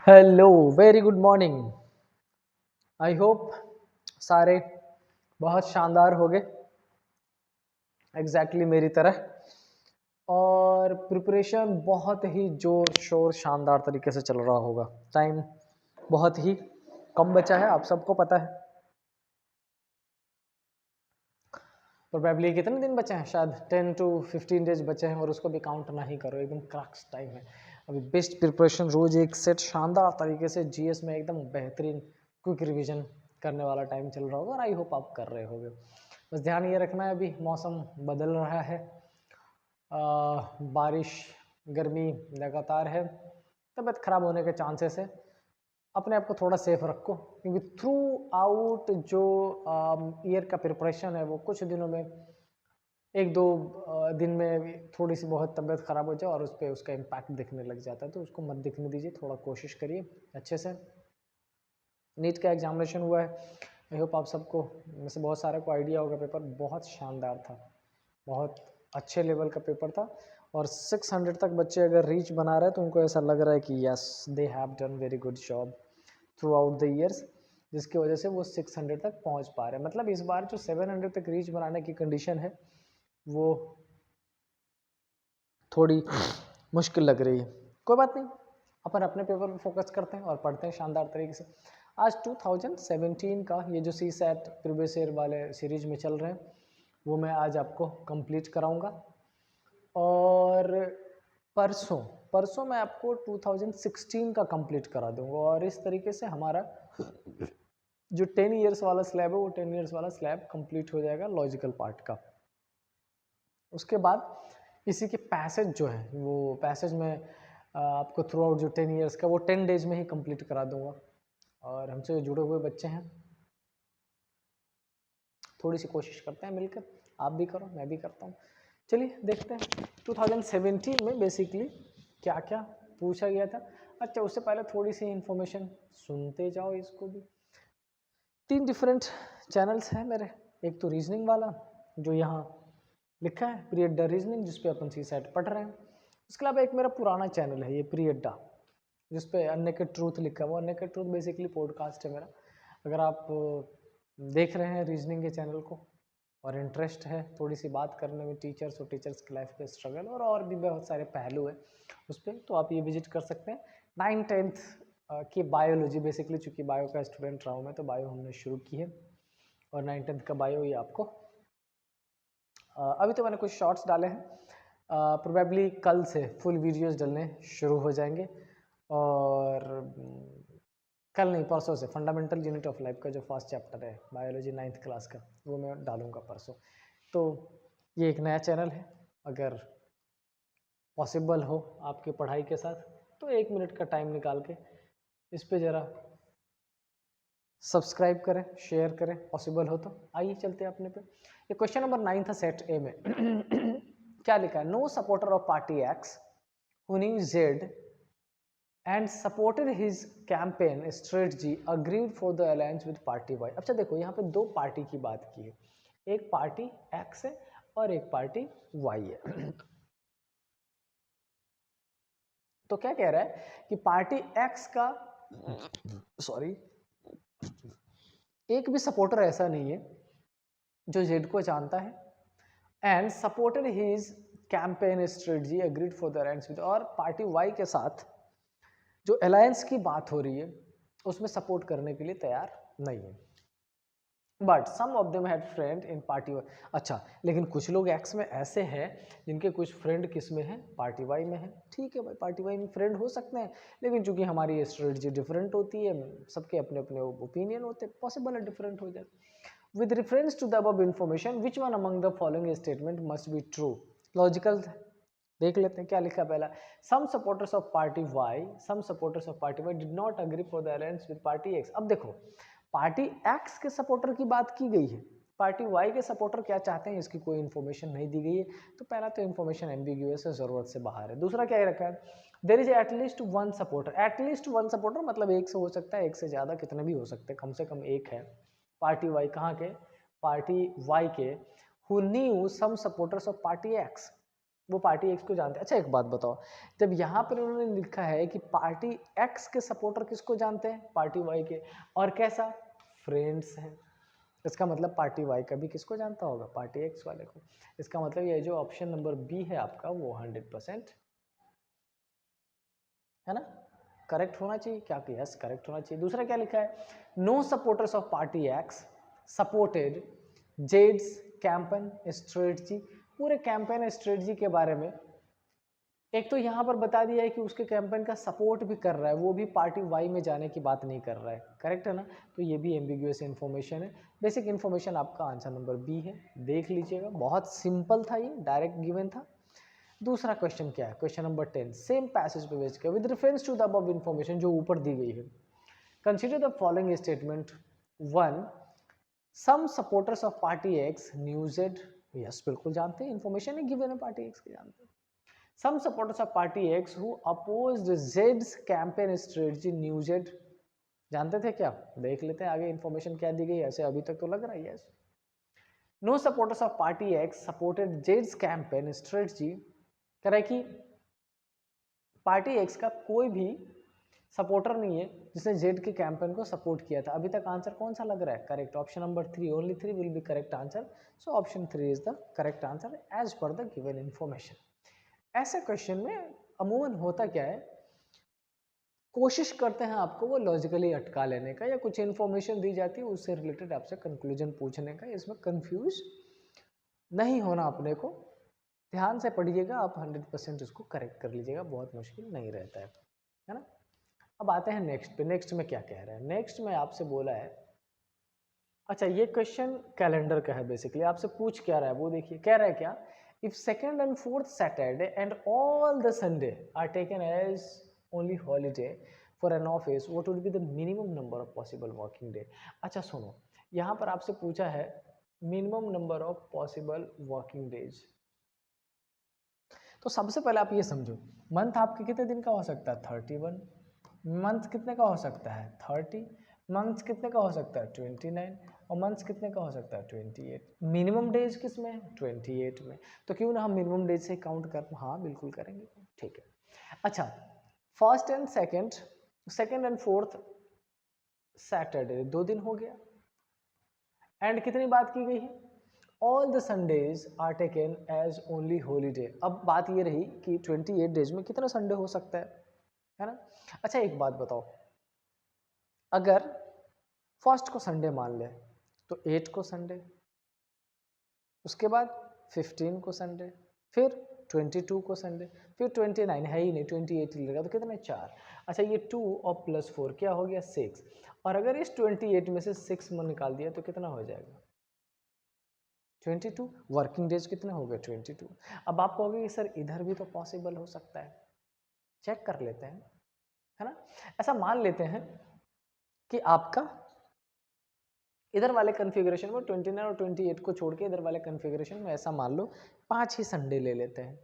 Hello, very good morning. I hope सारे बहुत शानदार हो गए, एग्जैक्टली मेरी तरह। और प्रिपरेशन बहुत ही जोर शोर शानदार तरीके से चल रहा होगा। टाइम बहुत ही कम बचा है, आप सबको पता है। प्रोबेबली कितने दिन बचे हैं? शायद 10 to 15 डेज बचे हैं, और उसको भी काउंट ना ही करो, एकदम क्रक्स टाइम है अभी। बेस्ट प्रिपरेशन, रोज एक सेट शानदार तरीके से जीएस में एकदम बेहतरीन क्विक रिवीजन करने वाला टाइम चल रहा होगा, और आई होप आप कर रहे होगे। बस ध्यान ये रखना है, अभी मौसम बदल रहा है, बारिश गर्मी लगातार है, तबीयत खराब होने के चांसेस है। अपने आप को थोड़ा सेफ रखो, क्योंकि थ्रू आउट जो ईयर का प्रिपरेशन है वो कुछ दिनों में, एक दो दिन में भी थोड़ी सी बहुत तबीयत ख़राब हो जाए और उस पर उसका इम्पैक्ट दिखने लग जाता है, तो उसको मत दिखने दीजिए। थोड़ा कोशिश करिए अच्छे से। नीट का एग्जामिनेशन हुआ है, आई होप आप सबको में से बहुत सारे को आइडिया होगा। पेपर बहुत शानदार था, बहुत अच्छे लेवल का पेपर था, और 600 तक बच्चे अगर रीच बना रहे हैं तो उनको ऐसा लग रहा है कि yes they have done very good job through out the years, जिसकी वजह से वो 600 तक पहुंच पा रहे हैं। मतलब इस बार जो 700 तक रीच बनाने की कंडीशन है वो थोड़ी मुश्किल लग रही है। कोई बात नहीं, अपन अपने पेपर पर फोकस करते हैं और पढ़ते हैं शानदार तरीके से। आज 2017 का ये जो सी सेट प्रीवियस ईयर वाले सीरीज में चल रहे हैं वो मैं आज आपको कंप्लीट कराऊंगा। और परसों परसों मैं आपको 2016 का कंप्लीट करा दूंगा, और इस तरीके से हमारा जो 10 इयर्स वाला स्लैब है वो 10 इयर्स वाला स्लैब कंप्लीट हो जाएगा लॉजिकल पार्ट का। उसके बाद इसी के पैसेज जो है वो पैसेज में आपको थ्रू आउट जो 10 इयर्स का वो 10 डेज में ही कंप्लीट करा दूंगा। और हमसे जो जुड़े हुए बच्चे हैं, थोड़ी सी कोशिश करते हैं मिलकर, आप भी करो मैं भी करता हूँ। चलिए देखते हैं 2017 में बेसिकली क्या क्या पूछा गया था। अच्छा, उससे पहले थोड़ी सी इन्फॉर्मेशन सुनते जाओ इसको भी। 3 डिफरेंट चैनल्स हैं मेरे। एक तो रीजनिंग वाला जो यहाँ लिखा है प्री अड्डा रीजनिंग, जिसपे अपन सी सेट पढ़ रहे हैं। उसके अलावा एक मेरा पुराना चैनल है ये प्री अड्डा, जिसपे अननेकेड ट्रूथ लिखा हुआ। अननेकेड ट्रूथ बेसिकली पॉडकास्ट है मेरा। अगर आप देख रहे हैं रीजनिंग के चैनल को और इंटरेस्ट है थोड़ी सी बात करने में टीचर्स और टीचर्स की लाइफ के स्ट्रगल और भी बहुत सारे पहलू है उस पर, तो आप ये विजिट कर सकते हैं। 9th 10th की बायोलॉजी, बेसिकली चूंकि बायो का स्टूडेंट रहा हूँ मैं, तो बायो हमने शुरू की है, और 9th 10th का बायो ये आपको अभी तो मैंने कुछ शॉर्ट्स डाले हैं, प्रोबेबली कल से फुल वीडियोस डलने शुरू हो जाएंगे। और कल नहीं, परसों से फंडामेंटल यूनिट ऑफ लाइफ का जो फर्स्ट चैप्टर है बायोलॉजी 9th क्लास का, वो मैं डालूंगा परसों। तो ये एक नया चैनल है, अगर पॉसिबल हो आपकी पढ़ाई के साथ तो 1 मिनट का टाइम निकाल के इस पे ज़रा सब्सक्राइब करें, शेयर करें, पॉसिबल हो तो। आइए चलते हैं अपने पे। ये क्वेश्चन नंबर 9 था सेट ए में। क्या लिखा है? No supporter of party X who knew Z and supported his campaign strategy agreed for the alliance with party Y। अच्छा देखो, यहाँ पे दो पार्टी की बात की है, एक पार्टी X है और एक पार्टी Y है। तो क्या कह रहा है कि पार्टी X का, सॉरी, एक भी सपोर्टर ऐसा नहीं है जो जेड को जानता है and supported his campaign strategy agreed for the alliance with, और पार्टी वाई के साथ जो अलायंस की बात हो रही है उसमें सपोर्ट करने के लिए तैयार नहीं है। But some of them had friend in party Y. अच्छा, लेकिन कुछ लोग एक्स में ऐसे हैं जिनके कुछ फ्रेंड किस में है? पार्टी वाई में है। ठीक है भाई, पार्टी वाई में फ्रेंड हो सकते हैं, लेकिन चूंकि हमारी ये स्ट्रेटजी डिफरेंट होती है, सबके अपने अपने ओपिनियन होते हैं, पॉसिबल है डिफरेंट हो जाए। With reference to the above information, which one among the following statement must be true? Logical देख लेते हैं क्या लिखा पहला। Some supporters of party Y, some supporters of party Y did not agree for the alliance with party X। अब देखो, party X के supporter की बात की गई है, पार्टी Y के सपोर्टर क्या चाहते हैं इसकी कोई इन्फॉर्मेशन नहीं दी गई है। तो पहला तो इन्फॉर्मेशन एम्बिग्यूअस है, जरूरत से बाहर है। दूसरा क्या रखा है? There is at least one supporter. At least one supporter मतलब एक से हो सकता है, एक से ज्यादा, कितने भी हो सकते हैं, कम से कम एक है। पार्टी वाई कहाँ के? पार्टी वाई के। Who knew some supporters of party X, वो पार्टी एक्स को जानते हैं। अच्छा एक बात बताओ, जब यहाँ पर उन्होंने लिखा है कि पार्टी एक्स के सपोर्टर किसको जानते हैं, पार्टी वाई के, और कैसा, फ्रेंड्स हैं, इसका मतलब पार्टी वाई का भी किसको जानता होगा, पार्टी एक्स वाले को। इसका मतलब ये जो ऑप्शन नंबर बी है आपका वो 100% है ना, करेक्ट होना चाहिए। क्या कि यस करेक्ट होना चाहिए। दूसरा क्या लिखा है, no supporters of party X supported जेड्स कैंपेन स्ट्रेटजी। पूरे कैंपेन स्ट्रेटजी के बारे में एक तो यहाँ पर बता दिया है कि उसके कैंपेन का सपोर्ट भी कर रहा है, वो भी पार्टी वाई में जाने की बात नहीं कर रहा है, करेक्ट है ना। तो ये भी एम्बिग्यूअस इन्फॉर्मेशन है। बेसिक इन्फॉर्मेशन आपका आंसर नंबर बी है, देख लीजिएगा, बहुत सिंपल था, ये डायरेक्ट गिवन था। दूसरा क्वेश्चन क्या है, क्वेश्चन नंबर 10 सेम पैसेज पे बेस्ड किया with reference to the above information जो ऊपर दी गई है। Consider the following statement. 1 some supporters of party X न्यूजेड, यस बिल्कुल जानते हैं, इन्फॉर्मेशन है गिवन है, पार्टी एक्स की जानते हैं। Some supporters of party X who opposed Z's campaign strategy knew Z, जानते थे क्या, देख लेते हैं आगे इन्फॉर्मेशन क्या दी गई है, ऐसे अभी तक तो लग रहा है yes. No supporters of party X supported Z's campaign strategy, कह रहा है कि पार्टी एक्स का कोई भी सपोर्टर नहीं है जिसने जेड के कैंपेन को सपोर्ट किया था। अभी तक आंसर कौन सा लग रहा है, correct, option number 3, only 3 will be correct answer, so option 3 is the correct answer as per the given information. ऐसे क्वेश्चन में अमूमन होता क्या है, कोशिश करते हैं आपको वो लॉजिकली अटका लेने का, या कुछ इन्फॉर्मेशन दी जाती है उससे रिलेटेड आपसे कंक्लूजन पूछने का। इसमें कंफ्यूज नहीं होना अपने को, ध्यान से पढ़िएगा आप, 100% इसको करेक्ट कर लीजिएगा, बहुत मुश्किल नहीं रहता है ना। अब आते हैं नेक्स्ट पे। नेक्स्ट में क्या कह रहा है, नेक्स्ट में आपसे बोला है, अच्छा ये क्वेश्चन कैलेंडर का है, बेसिकली आपसे पूछ क्या रहा है वो देखिए। कह रहा है क्या, if second and fourth Saturday and all the Sunday are taken as only holiday for an office, what would be the minimum number of possible working day? अच्छा सुनो, यहाँ पर आपसे पूछा है minimum number of possible working days. तो सबसे पहले आप ये समझो, मंथ आपके कितने दिन का हो सकता है, 31, मंथ कितने का हो सकता है, 30, मंथ्स कितने का हो सकता है, 29, और मंथ्स कितने का हो सकता है, 28। मिनिमम डेज किस में है, 28 में। तो क्यों ना हम मिनिमम डेज से काउंट कर, हाँ बिल्कुल करेंगे, ठीक है। अच्छा first and second, second and fourth Saturday 2 दिन हो गया, एंड कितनी बात की गई है, all the Sundays are taken as only holiday. अब बात ये रही कि 28 डेज में कितना संडे हो सकता है ना। अच्छा एक बात बताओ, अगर फर्स्ट को संडे मान ले तो 8 को संडे, उसके बाद 15 को संडे, फिर 22 को संडे, फिर 29 है ही नहीं, 28 ही लगेगा, तो कितना 4। अच्छा ये 2 और प्लस 4 क्या हो गया 6, और अगर इस 28 में से 6 में निकाल दिया तो कितना हो जाएगा 22। वर्किंग डेज कितने हो गए 22। अब आप कहोगे सर इधर भी तो पॉसिबल हो सकता है, चेक कर लेते हैं, है ना। ऐसा मान लेते हैं कि आपका इधर वाले कन्फिग्रेशन में 29 और 28 को छोड़ के इधर वाले कन्फिग्रेशन में ऐसा मान लो 5 ही संडे ले लेते हैं।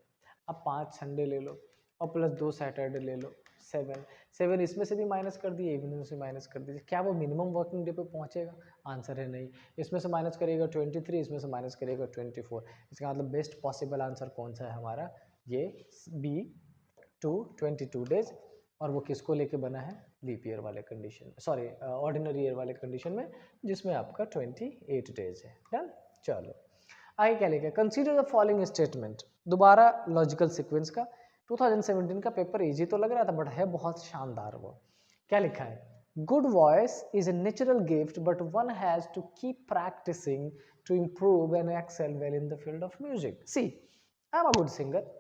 अब 5 संडे ले लो और प्लस 2 सैटरडे ले लो, 7 इसमें से भी माइनस कर दिए, इवनिंग से माइनस कर दीजिए, क्या वो मिनिमम वर्किंग डे पे पहुंचेगा, आंसर है नहीं। इसमें से माइनस करिएगा 23, इसमें से माइनस करिएगा 24, इसका मतलब बेस्ट पॉसिबल आंसर कौन सा है हमारा, ये बी 22 डेज, और वो किसको लेके बना है, लीप ईयर वाले कंडीशन, सॉरी ऑर्डिनरी ईयर वाले कंडीशन में, जिसमें आपका 28 डेज है। डन, चलो आगे क्या लिखा है, कंसीडर द फॉलोइंग स्टेटमेंट। दोबारा लॉजिकल सीक्वेंस का 2017 का पेपर इजी तो लग रहा था बट है बहुत शानदार वो। क्या लिखा है, good voice is a natural gift but one has to keep practising to improve and excel well in the field of music. See I am a good singer,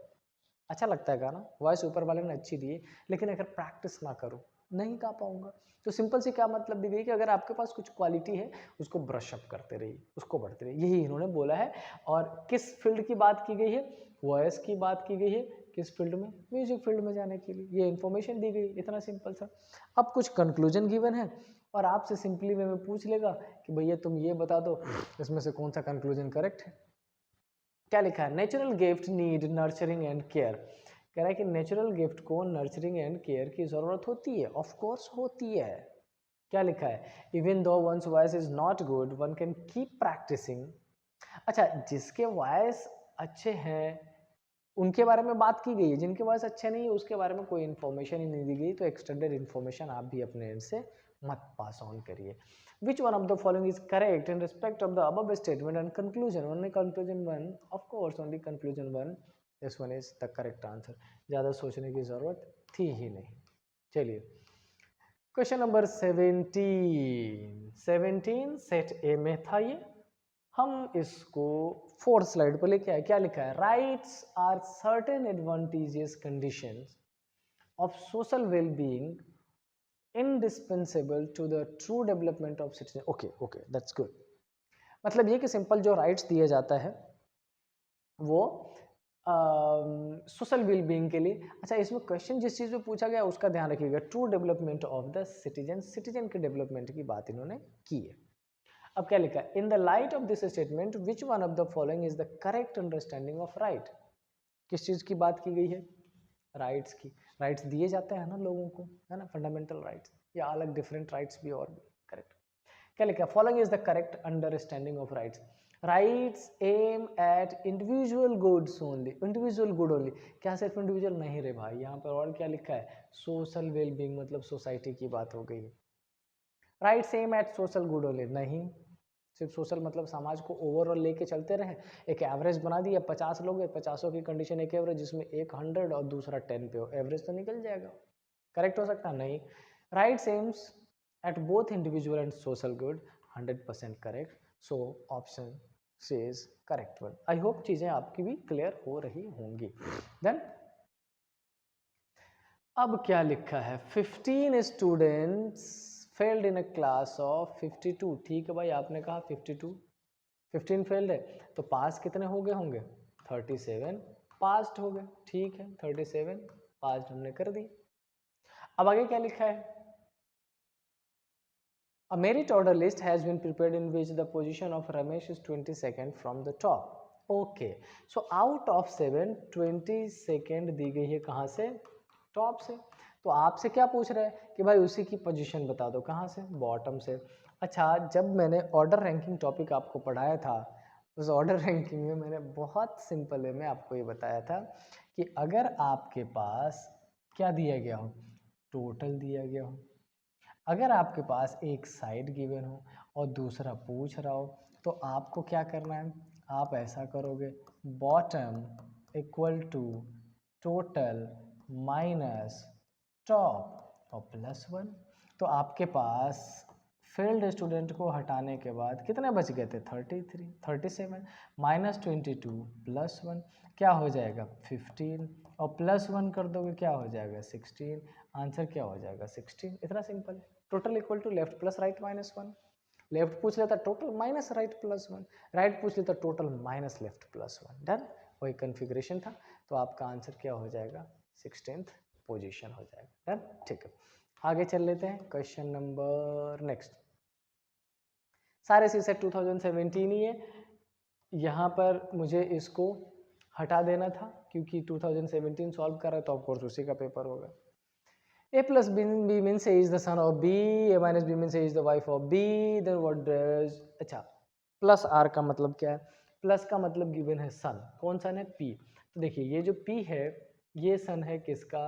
अच्छा लगता है गाना, वॉइस ऊपर वाले ने अच्छी दी है, लेकिन अगर प्रैक्टिस ना करूँ नहीं गा पाऊंगा। तो सिंपल सी क्या मतलब दी गई कि अगर आपके पास कुछ क्वालिटी है उसको ब्रश अप करते रहिए, उसको बढ़ते रहिए, यही इन्होंने बोला है। और किस फील्ड की बात की गई है, वॉइस की बात की गई है, किस फील्ड में, म्यूजिक फील्ड में जाने के लिए, ये इन्फॉर्मेशन दी गई, इतना सिंपल सा। अब कुछ कंक्लूजन गिवन है और आपसे सिंपली वे में पूछ लेगा कि भैया तुम ये बता दो इसमें से कौन सा कंक्लूजन करेक्ट है। क्या लिखा है, natural gift need nurturing and care. कह रहा है कि नेचुरल गिफ्ट को नर्चरिंग एंड केयर की जरूरत होती है, ऑफ कोर्स होती है। क्या लिखा है, even though one's voice is not good one can keep practising. अच्छा जिसके वॉइस अच्छे हैं उनके बारे में बात की गई है, जिनके वॉइस अच्छे नहीं है उसके बारे में कोई इन्फॉर्मेशन ही नहीं दी गई, तो एक्सटेंडेड इन्फॉर्मेशन आप भी अपने एंड से मत पास ऑन करिए। Which one of the following is correct in respect of the above statement and conclusion? Only conclusion one, of course only conclusion one, this one is the correct answer. ज़्यादा सोचने की ज़रूरत थी ही नहीं। चलिए question number 17 set ए में था ये, हम इसको 4th स्लाइड पर लेके आए। क्या लिखा है? Rights are certain advantages conditions of social wellbeing indispensable to the true development of citizen। Okay that's good. मतलब ये कि सिंपल जो राइट्स दिए जाता है वो सोशल वेलबीइंग के लिए। अच्छा, इसमें क्वेश्चन जिस चीज़ पे पूछा गया उसका ध्यान रखिएगा, true development of the citizen, citizen के डेवलपमेंट की बात इन्होंने की है। अब क्या लिखा है? In the light of this statement which one of the following is the correct understanding of right? किस चीज़ की बात की गई है? राइट्स की। राइट्स दिए जाते हैं ना लोगों को, है ना, फंडामेंटल राइट्स या अलग डिफरेंट राइट्स भी और भी। करेक्ट। क्या लिखा है? Following is the correct understanding of rights. Rights aim at individual goods only, individual good only. क्या सिर्फ इंडिविजुअल? नहीं रे भाई, यहाँ पर और क्या लिखा है? सोशल वेलबींग, मतलब सोसाइटी की बात हो गई है। Rights aim at social good only, नहीं, सिर्फ सोशल मतलब समाज को ओवरऑल लेके चलते रहे। एक एवरेज बना दिया, 50 लोग है, 50 की कंडीशन एक एवरेज, जिसमें एक 100 और दूसरा 10 पे हो, एवरेज तो निकल जाएगा। करेक्ट हो सकता है? नहीं। Rights aims at both individual and social good, 100% correct. So option C is correct one. I hope चीजें आपकी भी क्लियर हो रही होंगी। देन अब क्या लिखा है? 15 students failed in a class of 52। ठीक है भाई, आपने कहा 52, 15 फेल्ड है तो पास कितने हो गए होंगे? 37 पास्ड हो गए। ठीक है, 37 पास्ड हमने कर दी। अब आगे क्या लिखा है? A merit order list has been prepared in which the position of Ramesh is 22nd from the top. Okay, so out of 7 22nd दी गई है कहाँ से? टॉप से। तो आपसे क्या पूछ रहा है कि भाई उसी की पोजीशन बता दो, कहाँ से? बॉटम से। अच्छा, जब मैंने ऑर्डर रैंकिंग टॉपिक आपको पढ़ाया था, उस ऑर्डर रैंकिंग में मैंने बहुत सिंपल वे में आपको ये बताया था कि अगर आपके पास क्या दिया गया हो? टोटल दिया गया हो। अगर आपके पास एक साइड गिवन हो और दूसरा पूछ रहा हो तो आपको क्या करना है? आप ऐसा करोगे, bottom equal to total minus top और +1। तो आपके पास फेल्ड स्टूडेंट को हटाने के बाद कितने बच गए थे? 33, 37 माइनस 22 +1 क्या हो जाएगा? 15 और +1 कर दोगे क्या हो जाएगा? 16। आंसर क्या हो जाएगा? 16। इतना सिंपल है। Total equal to left plus right minus 1। Left पूछ लेता टोटल माइनस राइट +1, राइट पूछ लेता टोटल माइनस लेफ्ट +1। डन, वही कन्फिग्रेशन था। तो आपका आंसर क्या हो जाएगा? 16th पोजीशन हो जाएगा। डन, ठीक है, आगे चल लेते हैं। क्वेश्चन नंबर नेक्स्ट, सारे सी सेट 2017 ही है। यहाँ पर मुझे इसको हटा देना था क्योंकि 2017 सॉल्व कर रहा है तो ऑफकोर्स उसी का पेपर होगा। A plus B means A is the son of B, A minus B means A is the wife of B, then what does, अच्छा प्लस R का मतलब क्या है? प्लस का मतलब गिवन है सन, कौन सन है? P। तो देखिए ये जो P है ये सन है किसका?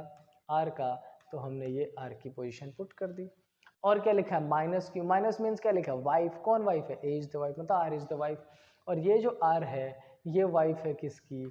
R का, तो हमने ये R की पोजीशन पुट कर दी। और क्या लिखा है? माइनस Q, माइनस मीन्स क्या लिखा है? वाइफ, कौन वाइफ है? A इज द वाइफ, मतलब R इज द वाइफ। और ये जो R है ये वाइफ है किसकी?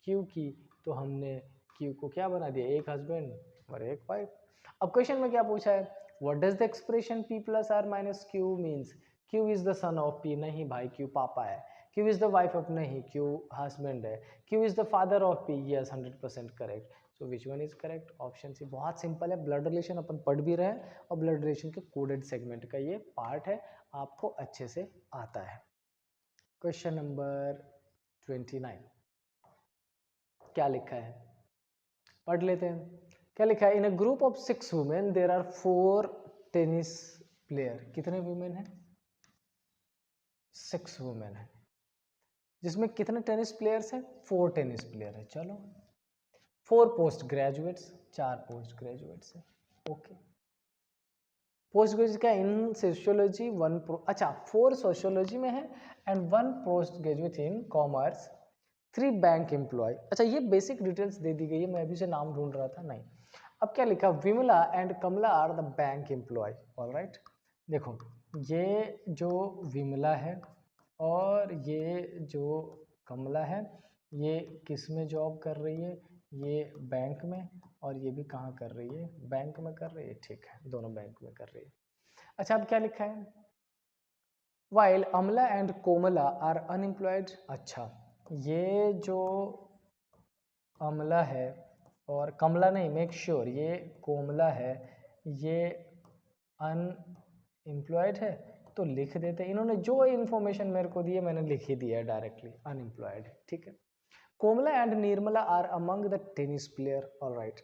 Q की। तो हमने Q को क्या बना दिया? एक हस्बैंड और एक वाइफ। अब क्वेश्चन में क्या पूछा है? What does the expression P plus R minus Q means? Q is the son of P, नहीं भाई, Q पापा है। Q is the wife of, नहीं, Q हस्बैंड है। Q is the father of P, yes 100% correct. So which one is correct? Option C. बहुत simple है, blood relation अपन पढ़ भी रहे हैं और ब्लड रिलेशन के कोडेड सेगमेंट का ये पार्ट है, आपको अच्छे से आता है। क्वेश्चन नंबर 29 क्या लिखा है? पढ़ लेते हैं। क्या लिखा है? In a group of 6 women there are 4 tennis player. कितने वुमेन हैं? 6 वुमेन है, जिसमें कितने टेनिस प्लेयर्स हैं? 4 टेनिस प्लेयर है। चलो, 4 पोस्ट ग्रेजुएट्स, 4 पोस्ट ग्रेजुएट्स है। ओके, पोस्ट ग्रेजुएट क्या? इन सोशियोलॉजी 1 अच्छा 4 सोशियोलॉजी में है and 1 post graduate in commerce, 3 bank employ. अच्छा ये बेसिक डिटेल्स दे दी गई है, मैं अभी से नाम ढूंढ रहा था, नहीं। अब क्या लिखा, Vimala and Kamala are the bank employ. Alright, देखो ये जो विमला है और ये जो कमला है, ये किस में जॉब कर रही है, ये बैंक में, और ये भी कहाँ कर रही है, बैंक में कर रही है। ठीक है, दोनों बैंक में कर रही है। अच्छा अब क्या लिखा है, वाइल अमला एंड कोमला आर अनएम्प्लॉयड। अच्छा ये जो अमला है और कमला नहीं, मेक श्योर ये कोमला है, ये अनएम्प्लॉयड है, तो लिख देते। इन्होंने जो इन्फॉर्मेशन मेरे को दी है मैंने लिख ही दिया है डायरेक्टली, अनएम्प्लॉयड है। ठीक है, Komala and Nirmala are among the tennis player. Alright,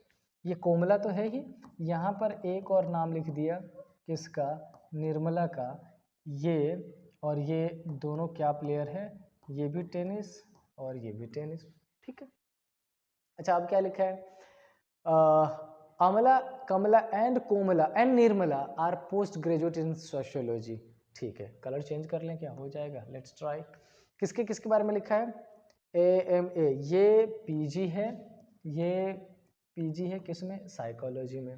ये कोमला तो है ही, यहाँ पर एक और नाम लिख दिया किसका, निर्मला का। ये और ये दोनों क्या प्लेयर है, ये भी टेनिस और ये भी टेनिस। ठीक है, अच्छा अब क्या लिखा है, Amala Kamala and Komala and Nirmala are post graduate in sociology. ठीक है, कलर चेंज कर लें क्या, हो जाएगा, लेट्स ट्राई। किसके किसके बारे में लिखा है, AMA, ये पीजी है, ये पीजी है किसमें, साइकोलॉजी में।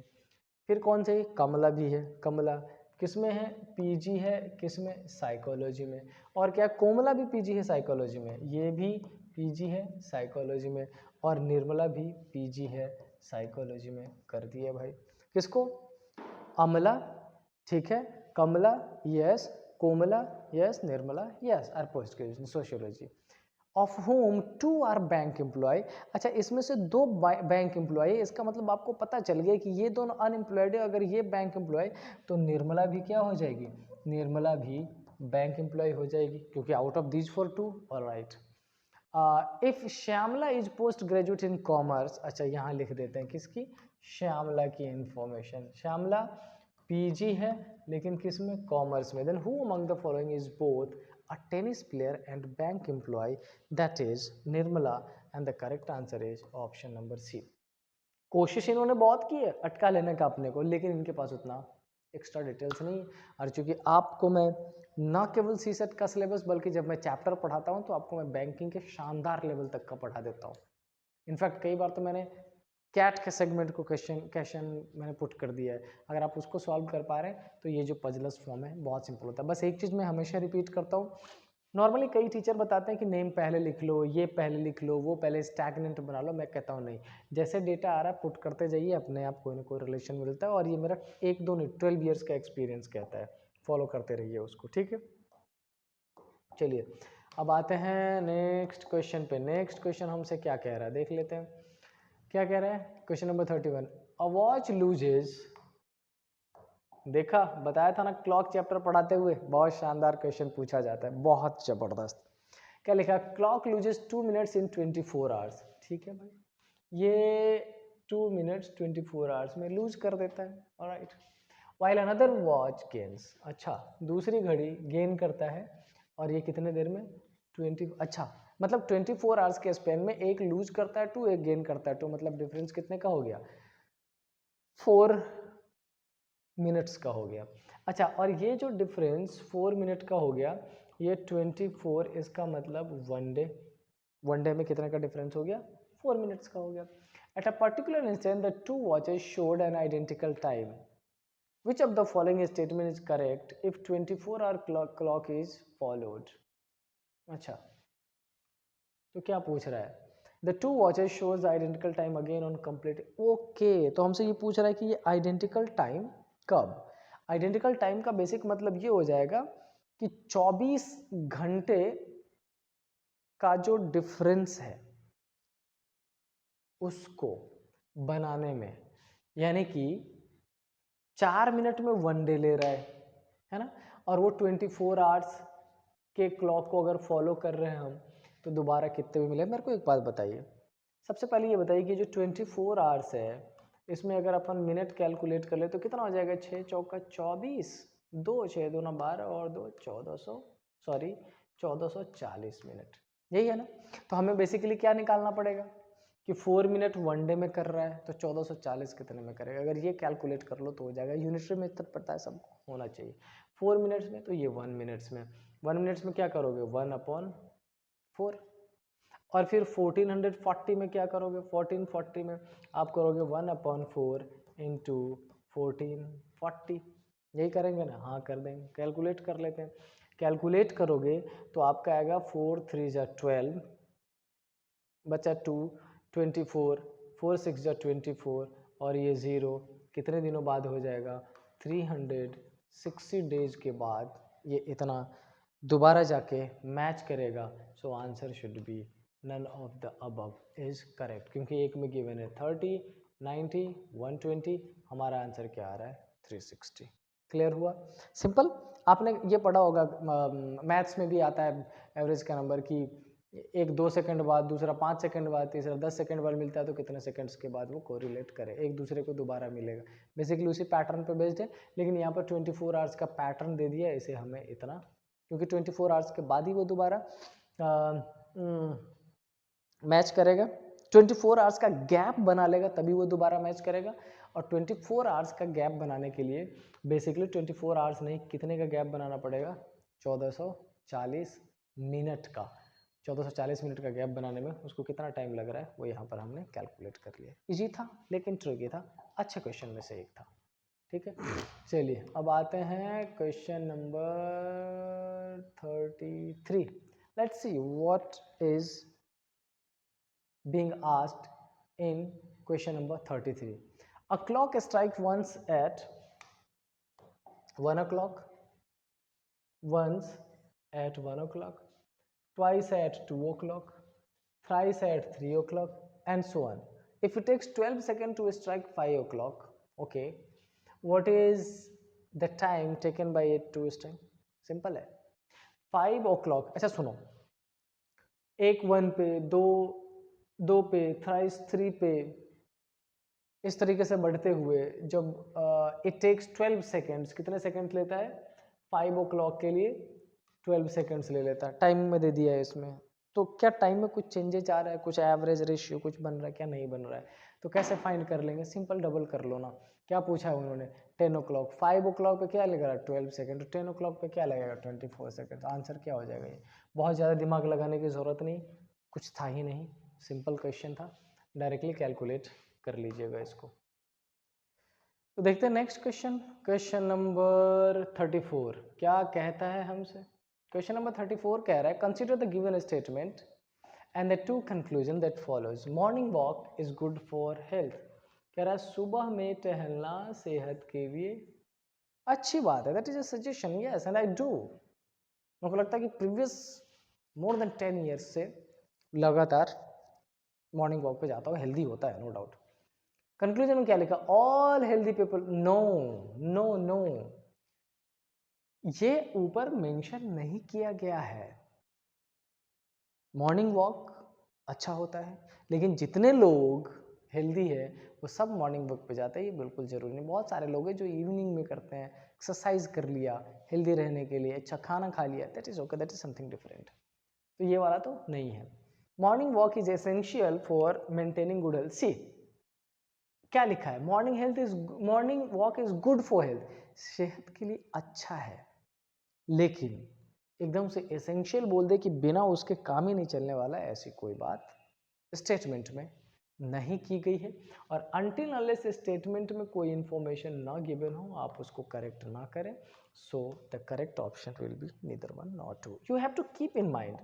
फिर कौन से, कमला भी है, कमला किसमें है, पीजी है किसमें, साइकोलॉजी में। और क्या, कोमला भी पीजी है साइकोलॉजी में, ये भी पीजी है साइकोलॉजी में, और निर्मला भी पीजी है साइकोलॉजी में। कर दिया भाई, किसको, अमला, ठीक है, Kamala yes, Komala yes, Nirmala yes, are post graduation sociology. Of whom 2 are bank employ. अच्छा इसमें से 2 बैंक एम्प्लॉय, इसका मतलब आपको पता चल गया कि ये दोनों अनएम्प्लॉयड है। अगर ये बैंक एम्प्लॉय तो निर्मला भी क्या हो जाएगी, निर्मला भी बैंक एम्प्लॉय हो जाएगी, क्योंकि out of these four 2। Alright, if Shyamala is post graduate in commerce. अच्छा यहाँ लिख देते हैं किसकी, श्यामला की इंफॉर्मेशन। श्यामला पीजी है लेकिन किस में, कॉमर्स में। Then who among the following is both a tennis player and bank employee, that is Nirmala, and the correct answer is option number C। कोशिश इन्होंने बहुत की है अटका लेने का अपने को, लेकिन इनके पास उतना एक्स्ट्रा डिटेल्स नहीं है। और चूंकि आपको मैं ना केवल सीसेट का सिलेबस बल्कि जब मैं चैप्टर पढ़ाता हूँ तो आपको मैं बैंकिंग के शानदार लेवल तक का पढ़ा देता हूँ। इनफैक्ट कई बार तो मैंने कैट के सेगमेंट को क्वेश्चन मैंने पुट कर दिया है। अगर आप उसको सॉल्व कर पा रहे हैं तो ये जो पजलस फॉर्म है बहुत सिंपल होता है। बस एक चीज़ मैं हमेशा रिपीट करता हूँ, नॉर्मली कई टीचर बताते हैं कि नेम पहले लिख लो, ये पहले लिख लो, वो पहले स्टैगनेंट बना लो। मैं कहता हूँ नहीं, जैसे डेटा आ रहा है पुट करते जाइए, अपने आप कोई ना कोई रिलेशन मिलता है। और ये मेरा 1-2 नहीं 12 ईयर्स का एक्सपीरियंस कहता है, फॉलो करते रहिए उसको। ठीक है, चलिए अब आते हैं नेक्स्ट क्वेश्चन पे। नेक्स्ट क्वेश्चन हमसे क्या कह रहा है देख लेते हैं, क्या कह रहा है। Question number 31, a watch loses. देखा, बताया था ना क्लॉक चैप्टर पढ़ाते हुए बहुत शानदार क्वेश्चन पूछा जाता है, बहुत जबरदस्त। क्या लिखा, clock loses 2 minutes in 24 hours. ठीक है भाई, ये 2 मिनट्स 24 आवर्स में लूज कर देता है। Alright, while another watch gains. अच्छा दूसरी घड़ी गेन करता है, और ये कितने देर में, 20। अच्छा मतलब 24 आवर्स के स्पेन में एक लूज करता है 2, एक गेन करता है 2, मतलब डिफरेंस कितने का हो गया, 4 मिनट्स का हो गया। अच्छा और ये जो डिफरेंस 4 मिनट का हो गया, ये 24, इसका मतलब 1 डे। 1 डे में कितने का डिफरेंस हो गया, 4 मिनट्स का हो गया। At a particular instant the 2 watches showed an identical time. Which of the following statement is correct if 24-hour clock is followed? अच्छा तो क्या पूछ रहा है, The two watches shows the identical time again on complete। Okay तो हमसे ये पूछ रहा है कि ये आइडेंटिकल टाइम कब। आइडेंटिकल टाइम का बेसिक मतलब ये हो जाएगा कि 24 घंटे का जो डिफरेंस है उसको बनाने में, यानी कि 4 मिनट में 1 डे ले रहा है ना, और वो 24 आवर्स के क्लॉक को अगर फॉलो कर रहे हैं हम तो दोबारा कितने भी मिले। मेरे को एक बात बताइए, सबसे पहले ये बताइए कि जो 24 आवर्स है इसमें अगर अपन मिनट कैलकुलेट कर ले तो कितना हो जाएगा, 6 चौका 24, 2 6 2 12 और 2 1440 मिनट, यही है ना। तो हमें बेसिकली क्या निकालना पड़ेगा कि 4 मिनट 1 डे में कर रहा है तो 1440 कितने में करेगा। अगर ये कैलकुलेट कर लो तो हो जाएगा, यूनिटरी मेथड पता है सबको होना चाहिए। 4 मिनट्स में तो ये 1 मिनट्स में, 1 मिनट्स में क्या करोगे 1/4। और फिर 1440 में क्या करोगे, 1440 में आप करोगे 1/4 इंटू 1440, यही करेंगे ना, हाँ कर देंगे, कैलकुलेट कर लेते हैं। कैलकुलेट करोगे तो आपका आएगा 4 3 जा 12, बचा 2 24, 4 6 जा 24 और ये 0 कितने दिनों बाद हो जाएगा, 360 डेज के बाद ये इतना दोबारा जाके मैच करेगा। So answer should be none of the above is correct, क्योंकि एक में गिवन है 30, 90, 120, हमारा आंसर क्या आ रहा है 360। क्लियर हुआ, सिंपल। आपने ये पढ़ा होगा, मैथ्स में भी आता है एवरेज का नंबर कि एक 2 सेकंड बाद, दूसरा 5 सेकंड बाद, तीसरा 10 सेकंड बाद मिलता है तो कितने सेकंड्स के बाद वो कोरिलेट करे, एक दूसरे को दोबारा मिलेगा। बेसिकली उसी पैटर्न पे बेस्ड है, लेकिन यहाँ पर 24 आवर्स का पैटर्न दे दिया है इसे हमें इतना, क्योंकि 24 आवर्स के बाद ही वो दोबारा मैच करेगा। 24 आवर्स का गैप बना लेगा तभी वो दोबारा मैच करेगा। और 24 आवर्स का गैप बनाने के लिए बेसिकली 24 आवर्स नहीं, कितने का गैप बनाना पड़ेगा, 1440 मिनट का। 1440 मिनट का गैप बनाने में उसको कितना टाइम लग रहा है वो यहाँ पर हमने कैलकुलेट कर लिया। इजी था लेकिन ट्रिकी था, अच्छे क्वेश्चन में से एक था। ठीक है, चलिए अब आते हैं question number 33। Let's see what is being asked in question number 33. A clock strikes once at 1 o'clock, once at 1 o'clock, twice at 2 o'clock, thrice at 3 o'clock, and so on. If it takes 12 seconds to strike 5 o'clock, okay, what is the time taken by it to strike? Simple है, 5 o'clock। अच्छा सुनो, एक 1 पे, 2 पे, thrice 3 पे, इस तरीके से बढ़ते हुए जब इट टेक्स 12 सेकेंड्स, कितने सेकेंड्स लेता है, 5 o'clock के लिए 12 सेकेंड्स ले लेता है, टाइम में दे दिया है इसमें। तो क्या टाइम में कुछ चेंजेस आ रहा है, कुछ एवरेज रेशियो कुछ बन रहा है, क्या नहीं बन रहा है, तो कैसे फाइंड कर लेंगे, सिंपल डबल कर लो ना। क्या पूछा है उन्होंने, 10 o'clock, 5 o'clock पे क्या लगेगा 12 सेकेंड, 10 o'clock पे क्या लगेगा 24 सेकेंड, आंसर क्या हो जाएगा ये। बहुत ज़्यादा दिमाग लगाने की ज़रूरत नहीं, कुछ था ही नहीं, सिंपल क्वेश्चन था, डायरेक्टली कैलकुलेट कर लीजिएगा इसको। तो देखते हैं नेक्स्ट क्वेश्चन, क्वेश्चन नंबर 34 क्या कहता है हमसे। क्वेश्चन नंबर 34 कह रहा है, consider the given statement and the two conclusion that follows. Morning walk is good for health. कह रहा है सुबह में टहलना सेहत के लिए अच्छी बात है, that is a suggestion, yes and I do. मुझे लगता है कि प्रीवियस मोर देन 10 ईयर्स से लगातार मॉर्निंग वॉक पे जाता हूँ, हेल्दी होता है नो डाउट। कंक्लूजन में क्या लिखा, all healthy people, no no no, ये ऊपर मेंशन नहीं किया गया है। मॉर्निंग वॉक अच्छा होता है, लेकिन जितने लोग हेल्दी है वो सब मॉर्निंग वॉक पे जाते हैं, ये बिल्कुल जरूरी नहीं। बहुत सारे लोग हैं जो इवनिंग में करते हैं, एक्सरसाइज कर लिया हेल्दी रहने के लिए, अच्छा खाना खा लिया, that is okay, that is something different. तो ये वाला तो नहीं है। Morning walk is essential for maintaining good health. See क्या लिखा है, morning walk is good for health, सेहत के लिए अच्छा है, लेकिन एकदम से एसेंशियल बोल दे कि बिना उसके काम ही नहीं चलने वाला है, ऐसी कोई बात स्टेटमेंट में नहीं की गई है। और अनटिल अनलेस स्टेटमेंट में कोई इंफॉर्मेशन ना गिवन हो, आप उसको करेक्ट ना करें, so the correct option will be neither one nor two. You have to keep in mind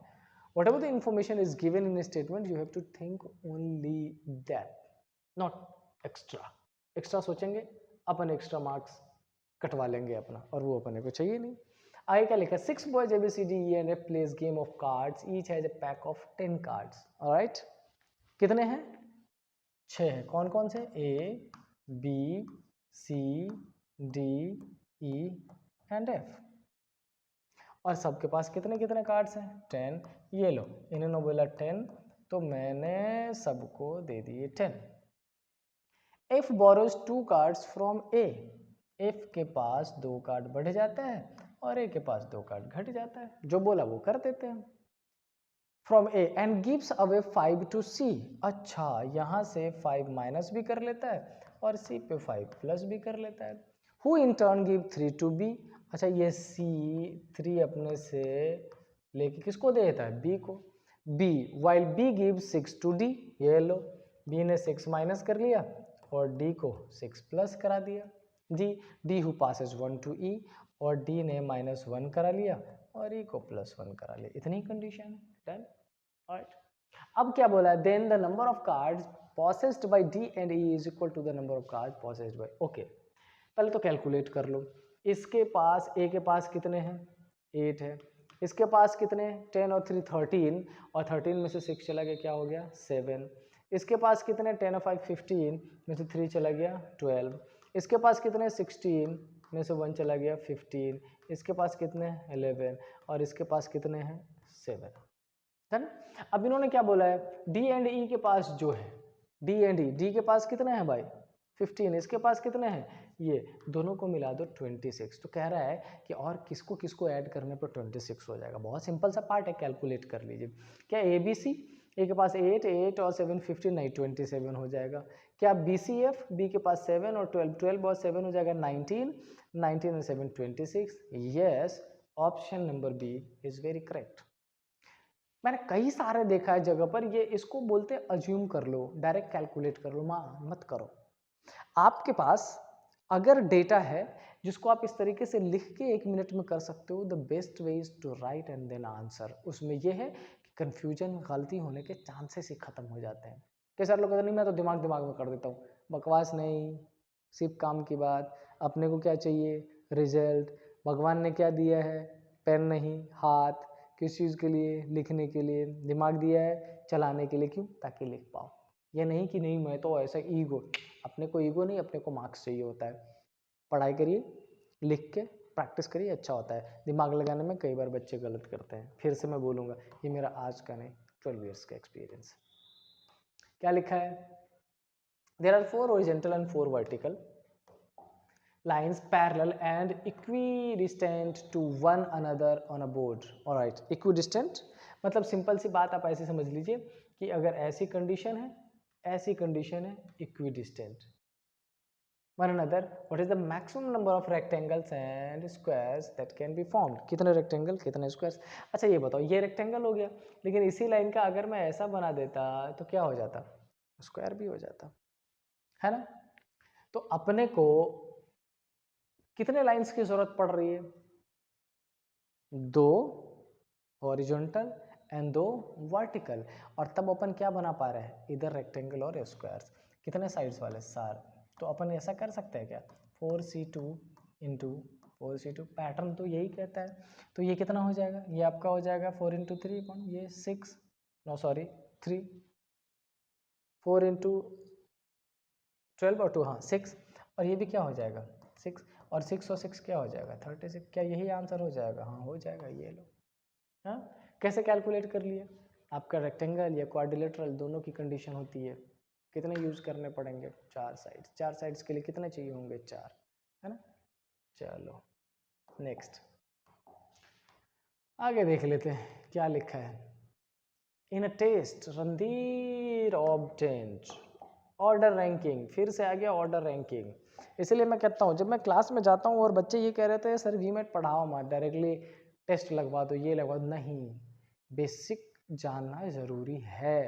whatever the information is given in a statement, you have to think only that, not extra सोचेंगे अपन extra marks कटवा लेंगे अपना, और वो अपने को चाहिए नहीं। आगे क्या लिखा, 6 boys ABCD and F plays game of cards, each has a pack of 10 cards, alright, कितने हैं, 6 हैं, कौन कौन से, A B C D E and F, और सबके पास कितने कितने कार्ड्स हैं, 10। ये लो, इन्होंने बोला 10 तो मैंने सबको दे दिए 10। F borrows 2 cards from A, F के पास 2 कार्ड बढ़ जाता है और A के पास 2 कार्ड घट जाता है, जो बोला वो कर देते हैं। From A and gives away 5 to C, अच्छा यहाँ से 5 माइनस भी कर लेता है और C पे 5 प्लस भी कर लेता है। Who in turn give 3 to B, अच्छा ये C 3 अपने से लेके किसको दे देता है, B को। B while B gives 6 to D, ये लो B ने 6 माइनस कर लिया और D को 6 प्लस करा दिया। D who passes 1 to E और D ने -1 करा लिया और E को +1 करा लिया। इतनी कंडीशन है, डन। ऑलराइट, अब क्या बोला है, then the number of cards possessed by D and E is equal to the number of cards possessed by, okay पहले तो कैलकुलेट कर लो। इसके पास A के पास कितने हैं, 8 है। इसके पास कितने, 10 और 3 13, और 13 में से 6 चला गया, क्या हो गया 7। इसके पास कितने, 10 और 5 15 में से 3 चला गया 12। इसके पास कितने, 16 में से 1 चला गया 15। इसके पास कितने 11 और इसके पास कितने हैं 7। डन। अब इन्होंने क्या बोला है, डी एंड ई के पास जो है, डी एंड ई, डी के पास कितने हैं भाई 15, इसके पास कितने हैं, ये दोनों को मिला दो 26। तो कह रहा है कि और किसको किसको ऐड करने पर 26 हो जाएगा। बहुत सिंपल सा पार्ट है, कैलकुलेट कर लीजिए। क्या ए बी सी, ए के पास 8 और 7 15, नहीं 27 हो जाएगा। क्या बी सी एफ, बी के पास 7 और 12 और 7 हो जाएगा 19 और 7 26। Yes, option number B is very correct. मैंने कई सारे देखा है जगह पर, ये इसको बोलते अज्यूम कर लो, डायरेक्ट कैलकुलेट कर लो, मत करो। आपके पास अगर डेटा है जिसको आप इस तरीके से लिख के 1 मिनट में कर सकते हो, the best way is to write and then answer. उसमें यह है कि कन्फ्यूजन, गलती होने के चांसेस ही खत्म हो जाते हैं। कई सारे लोग कहते नहीं मैं तो दिमाग में कर देता हूँ, बकवास नहीं, सिर्फ काम की बात। अपने को क्या चाहिए, रिजल्ट। भगवान ने क्या दिया है, पेन नहीं हाथ, किस चीज़ के लिए, लिखने के लिए। दिमाग दिया है चलाने के लिए, क्यों, ताकि लिख पाओ। ये नहीं कि नहीं मैं तो ऐसा, ईगो, अपने को ईगो नहीं, अपने को मार्क्स चाहिए होता है। पढ़ाई करिए, लिख के प्रैक्टिस करिए, अच्छा होता है। दिमाग लगाने में कई बार बच्चे गलत करते हैं। फिर से मैं बोलूँगा, ये मेरा आज का नहीं 12 ईयर्स का एक्सपीरियंस। क्या लिखा है, there are 4 horizontal and 4 vertical lines parallel and equidistant to one another on a board. Alright, equidistant मतलब सिंपल सी बात आप ऐसे समझ लीजिए कि अगर ऐसी कंडीशन है, ऐसी कंडीशन है, equidistant one another, what is the maximum number of rectangles and squares that can be formed? कितने रेक्टेंगल, कितने स्क्वायर्स। अच्छा ये बताओ, ये रेक्टेंगल हो गया, लेकिन इसी लाइन का अगर मैं ऐसा बना देता तो क्या हो जाता, स्क्वायर भी हो जाता है ना। तो अपने को कितने लाइंस की जरूरत पड़ रही है, 2 हॉरिजॉन्टल एंड 2 वर्टिकल। और तब अपन क्या बना पा रहे हैं, इधर रेक्टेंगल और स्क्वायर्स। कितने साइड्स वाले, सार। तो अपन ऐसा कर सकते हैं क्या, 4c2 इंटू 4c2, पैटर्न तो यही कहता है। तो ये कितना हो जाएगा, ये आपका हो जाएगा 4 इंटू 3, ये 6, नो सॉरी 3, 4 इंटू 12 और 2, हाँ 6, और ये भी क्या हो जाएगा 6, और 6 और 6 क्या हो जाएगा 36। क्या यही आंसर हो जाएगा, हाँ हो जाएगा। ये लो, हाँ कैसे कैलकुलेट कर लिया, आपका रेक्टेंगल या क्वाड्रिलेटरल दोनों की कंडीशन होती है, कितने यूज करने पड़ेंगे, 4 साइड्स। 4 साइड्स के लिए कितने चाहिए होंगे, 4, है ना। चलो नेक्स्ट आगे देख लेते हैं क्या लिखा है। In a test Randhir obtained order ranking, फिर से आ गया ऑर्डर रैंकिंग। इसलिए मैं कहता हूँ, जब मैं क्लास में जाता हूँ और बच्चे ये कह रहे थे सर वीमेट पढ़ाओ मत, डायरेक्टली टेस्ट लगवा दो, ये लगवा दो, नहीं, बेसिक जानना ज़रूरी है।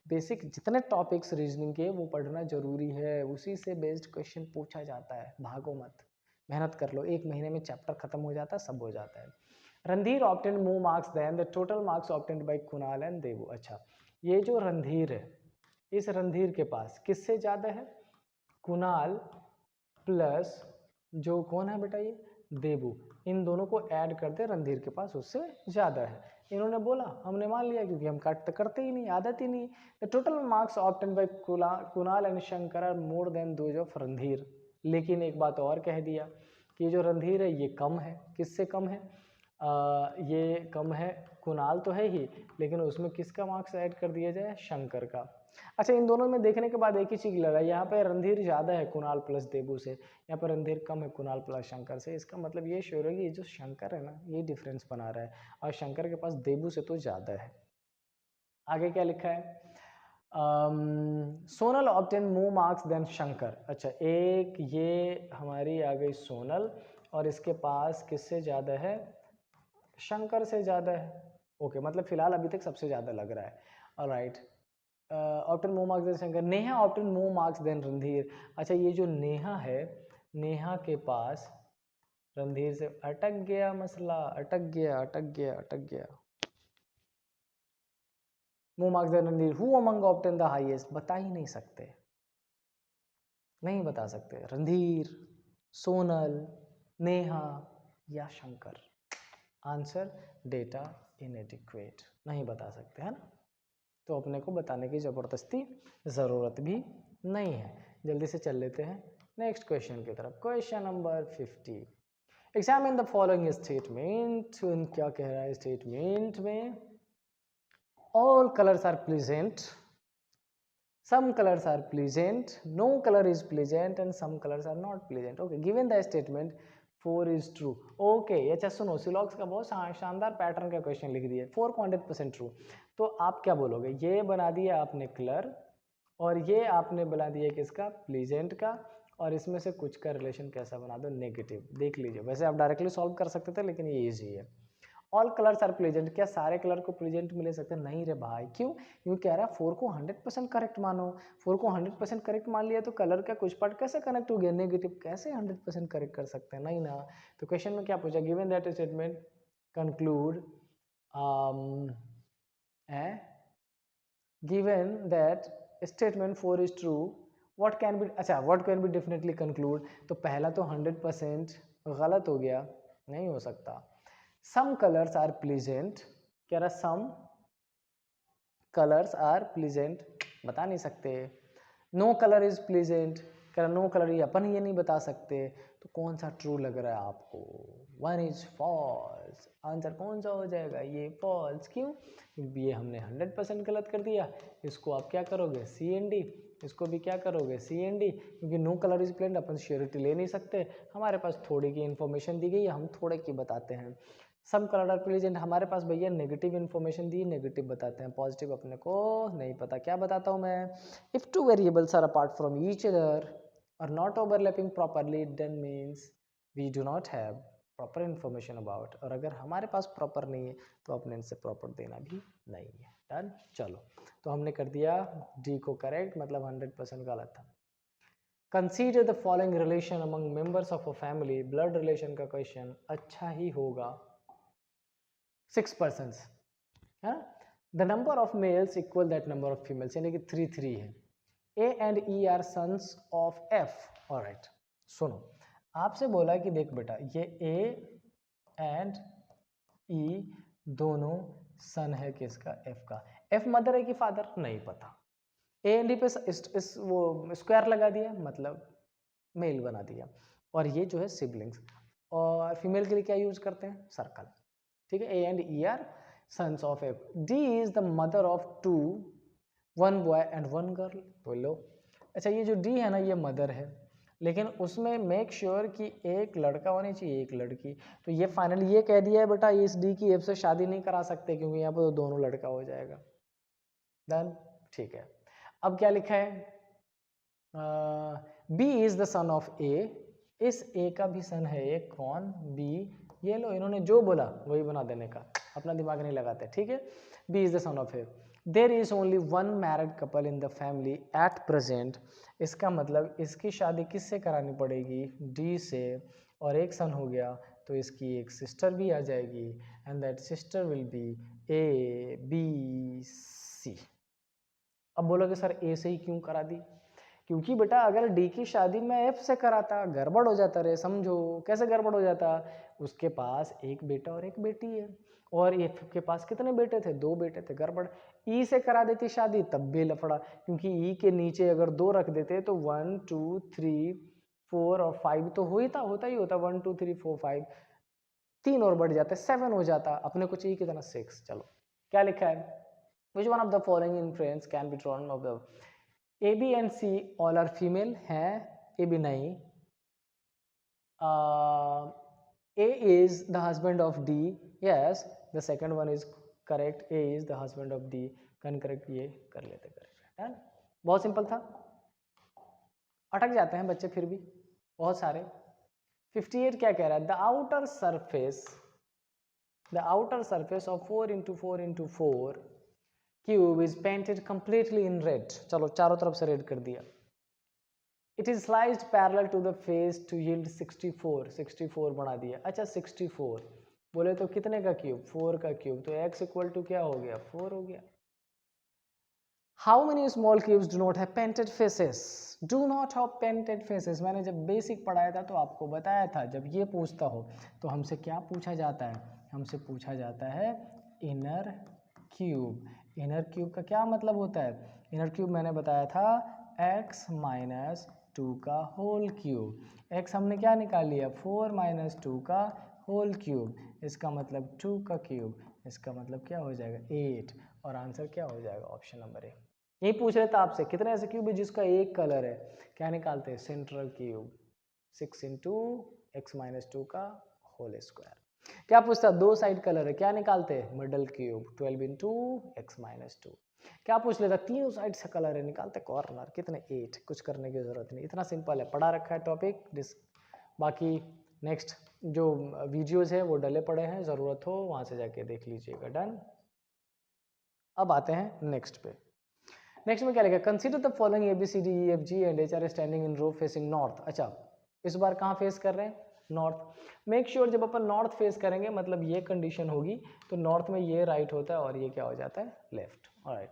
बेसिक जितने टॉपिक्स रीजनिंग के वो पढ़ना ज़रूरी है, उसी से बेस्ड क्वेश्चन पूछा जाता है। भागो मत, मेहनत कर लो, 1 महीने में चैप्टर खत्म हो जाता है, सब हो जाता है। Randhir obtained more marks than the total marks obtained by Kunal and Devu. अच्छा, ये जो रणधीर है, इस रणधीर के पास किससे ज़्यादा है, कुणाल प्लस जो कौन है बेटा, ये देवू। इन दोनों को ऐड करते रणधीर के पास उससे ज़्यादा है। इन्होंने बोला, हमने मान लिया, क्योंकि हम काट करते ही नहीं, आदत ही नहीं। The total marks obtained by Kunal and Shankar are more than those of Randhir. लेकिन एक बात और कह दिया कि जो रणधीर है ये कम है, किससे कम है, ये कम है, कुणाल तो है ही, लेकिन उसमें किसका मार्क्स ऐड कर दिया जाए, शंकर का। अच्छा, इन दोनों में देखने के बाद एक ही चीज़ लगा, यहाँ पे रणधीर ज़्यादा है कुणाल प्लस देवू से, यहाँ पर रणधीर कम है कुणाल प्लस शंकर से। इसका मतलब ये श्योर है कि ये जो शंकर है ना, ये डिफरेंस बना रहा है, और शंकर के पास देवू से तो ज़्यादा है। आगे क्या लिखा है, Sonal obtain more marks than Shankar. अच्छा, एक ये हमारी आ गई सोनल, और इसके पास किससे ज़्यादा है, शंकर से ज़्यादा है। ओके, मतलब फिलहाल अभी तक सबसे ज़्यादा लग रहा है। Alright, obtain more marks than Shankar, Neha obtain more marks than Randhir. अच्छा, ये जो नेहा है, नेहा के पास रणधीर से अटक गया मसला, अटक गया अटक गया अटक गया। More marks than Randhir, who among obtain the highest, बता ही नहीं सकते, नहीं बता सकते। रणधीर, सोनल, नेहा या शंकर। आंसर डेटा इनएडिक्वेट, नहीं बता सकते, है ना। तो अपने को बताने की ज़बरदस्ती ज़रूरत भी नहीं है। जल्दी से चल लेते हैं नेक्स्ट क्वेश्चन की तरफ। Question number 50, examine the following statement. क्या कह रहा है स्टेटमेंट में? All colours are pleasant, some colors are pleasant, no color is pleasant and some colors are not pleasant. Okay, given the statement 4 is true. Okay, अच्छा सुनो, सिलॉक्स का बहुत शानदार पैटर्न का क्वेश्चन लिख दिया है, 4 को 100% ट्रू। तो आप क्या बोलोगे? ये बना दिया आपने कलर और ये आपने बना दिया किसका? प्लीजेंट का, और इसमें से कुछ का रिलेशन कैसा बना दो? नेगेटिव। देख लीजिए, वैसे आप डायरेक्टली सॉल्व कर सकते थे लेकिन ये ईजी है। ऑल कलर्स आर प्लीजेंट, क्या सारे कलर को प्लीजेंट मिले सकते हैं? नहीं रे भाई, क्यों? क्योंकि कह रहा है 4 को 100% करेक्ट मानो। 4 को 100% करेक्ट मान लिया तो कलर का कुछ पार्ट कैसे कनेक्ट हो गया? नेगेटिव, कैसे 100% करेक्ट कर सकते हैं? नहीं ना। तो क्वेश्चन में क्या पूछा? Given that statement conclude, given that statement 4 is true, what can be, अच्छा what can be definitely conclude. तो पहला तो 100% गलत हो गया, नहीं हो सकता। Some colors are pleasant, कह रहा some colors are pleasant, बता नहीं सकते। No color is pleasant, कह रहा no color, ये अपन ये नहीं बता सकते। तो कौन सा ट्रू लग रहा है आपको? 1 is false। आंसर कौन सा हो जाएगा? ये false। क्यों? क्योंकि ये हमने 100% गलत कर दिया। इसको आप क्या करोगे? C and D. इसको भी क्या करोगे? सी एन डी, क्योंकि नो कलर इज प्लेन अपन श्योरिटी ले नहीं सकते। हमारे पास थोड़ी की इन्फॉर्मेशन दी गई है, हम थोड़े की बताते हैं। सम कलर आर प्लीजेंट, हमारे पास भैया नेगेटिव इन्फॉर्मेशन दी, नेगेटिव बताते हैं, पॉजिटिव अपने को नहीं पता। क्या बताता हूँ मैं? If two variables are apart from each other और not overlapping properly, then means we do not have proper information about. और अगर हमारे पास प्रॉपर नहीं है तो अपने इनसे प्रॉपर देना भी नहीं है। डन, चलो तो हमने कर दिया डी को करेक्ट, मतलब 100% गलत था। Consider the following relation among members of a family, blood relation का क्वेश्चन अच्छा ही होगा। 6 persons है, the number of males equal that number of females, यानी कि 3 है। A and E are sons of F. Alright, सुनो, आपसे बोला कि देख बेटा, ये ए एंड ई दोनों सन है किसका? एफ का। एफ मदर है कि फादर? नहीं पता। ए एंड ई पे इस वो स्क्वायर लगा दिया, मतलब मेल बना दिया। और ये जो है सिबलिंग्स, और फीमेल के लिए क्या यूज करते हैं? सर्कल। ठीक है, A and E are sons of F. D is the mother of 2, 1 boy and 1 girl. बोलो, अच्छा ये जो डी है ना, ये मदर है, लेकिन उसमें मेक श्योर कि एक लड़का होनी चाहिए, एक लड़की। तो ये फाइनली ये कह दिया है बेटा, इस डी की एफ से शादी नहीं करा सकते, क्योंकि यहाँ पर तो दोनों लड़का हो जाएगा। डन, ठीक है। अब क्या लिखा है? B is the son of A, इस ए का भी सन है एक, कौन? बी। ये लो, इन्होंने जो बोला वही बना देने का, अपना दिमाग नहीं लगाते। ठीक है, B is the son of A. There is only 1 married couple in the family at present. इसका मतलब इसकी शादी किससे करानी पड़ेगी? डी से, और एक सन हो गया तो इसकी एक सिस्टर भी आ जाएगी, and that sister will be A B C. अब बोलोगे सर ए से ही क्यों करा दी? क्योंकि बेटा अगर डी की शादी में एफ से कराता, गड़बड़ हो जाता रे। समझो कैसे गड़बड़ हो जाता? उसके पास एक बेटा और एक बेटी है, और एफ के पास कितने बेटे थे? 2 बेटे थे, गड़बड़। ई से करा देती शादी, तब भी लफड़ा, क्योंकि ई के नीचे अगर 2 रख देते तो 1 2 3 4 और 5 तो होता ही होता। 1 2 3 4 5, 3 और बढ़ जाते, 7 हो जाता। अपने को चाहिए कितना? 6। चलो क्या लिखा है? Which one of the following inference can be drawn of the A, B and C all are female है? A, B नहीं। A is the husband of D, yes, the second one is correct, A is the husband of D, correct ये कर लेते correct. बहुत simple था, अटक जाते हैं बच्चे फिर भी बहुत सारे। 58 क्या कह रहा है? The outer surface the outer surface of 4x4x4 cube is painted completely in red. चलो चारों तरफ से रेड कर दिया. It is sliced parallel to the face to yield 64 बना दिया. अच्छा 64 बोले तो कितने का क्यूब? 4 का क्यूब. तो x इक्वल टू क्या हो गया? 4 हो गया. How many small cubes do not have painted faces? Do not have painted faces. मैंने जब बेसिक पढ़ाया था तो आपको बताया था, जब ये पूछता हो तो हमसे क्या पूछा जाता है? हमसे पूछा जाता है इनर क्यूब. इनर क्यूब का क्या मतलब होता है? इनर क्यूब मैंने बताया था x माइनस 2 का होल क्यूब. x हमने क्या निकाल लिया? 4 माइनस 2 का होल क्यूब. इसका मतलब 2 का क्यूब. इसका मतलब क्या हो जाएगा? 8. और आंसर क्या हो जाएगा? ऑप्शन नंबर ए. यही पूछ रहे थे आपसे कितने ऐसे क्यूब है जिसका एक कलर है. क्या निकालते हैं? Central cube. 6 into x minus 2 का होल स्क्वायर. क्या पूछता है? दो साइड कलर है. क्या निकालते हैं? Middle cube. 12 into x minus 2. क्या पूछ लेता? तीनों साइड से कलर है. निकालते कॉर्नर. कितने? 8. कुछ करने की जरूरत नहीं, इतना सिंपल है. पढ़ा रखा है टॉपिक. बाकी नेक्स्ट जो वीडियोज है वो डले पड़े हैं, ज़रूरत हो वहाँ से जाके देख लीजिएगा. डन. अब आते हैं नेक्स्ट पे. नेक्स्ट में क्या लिखा? Consider the following ABCDEFG and H are standing in row facing north. अच्छा इस बार कहाँ फेस कर रहे हैं? नॉर्थ. मेक श्योर जब अपन नॉर्थ फेस करेंगे मतलब ये कंडीशन होगी तो नॉर्थ में ये राइट होता है और ये क्या हो जाता है? Left. Alright.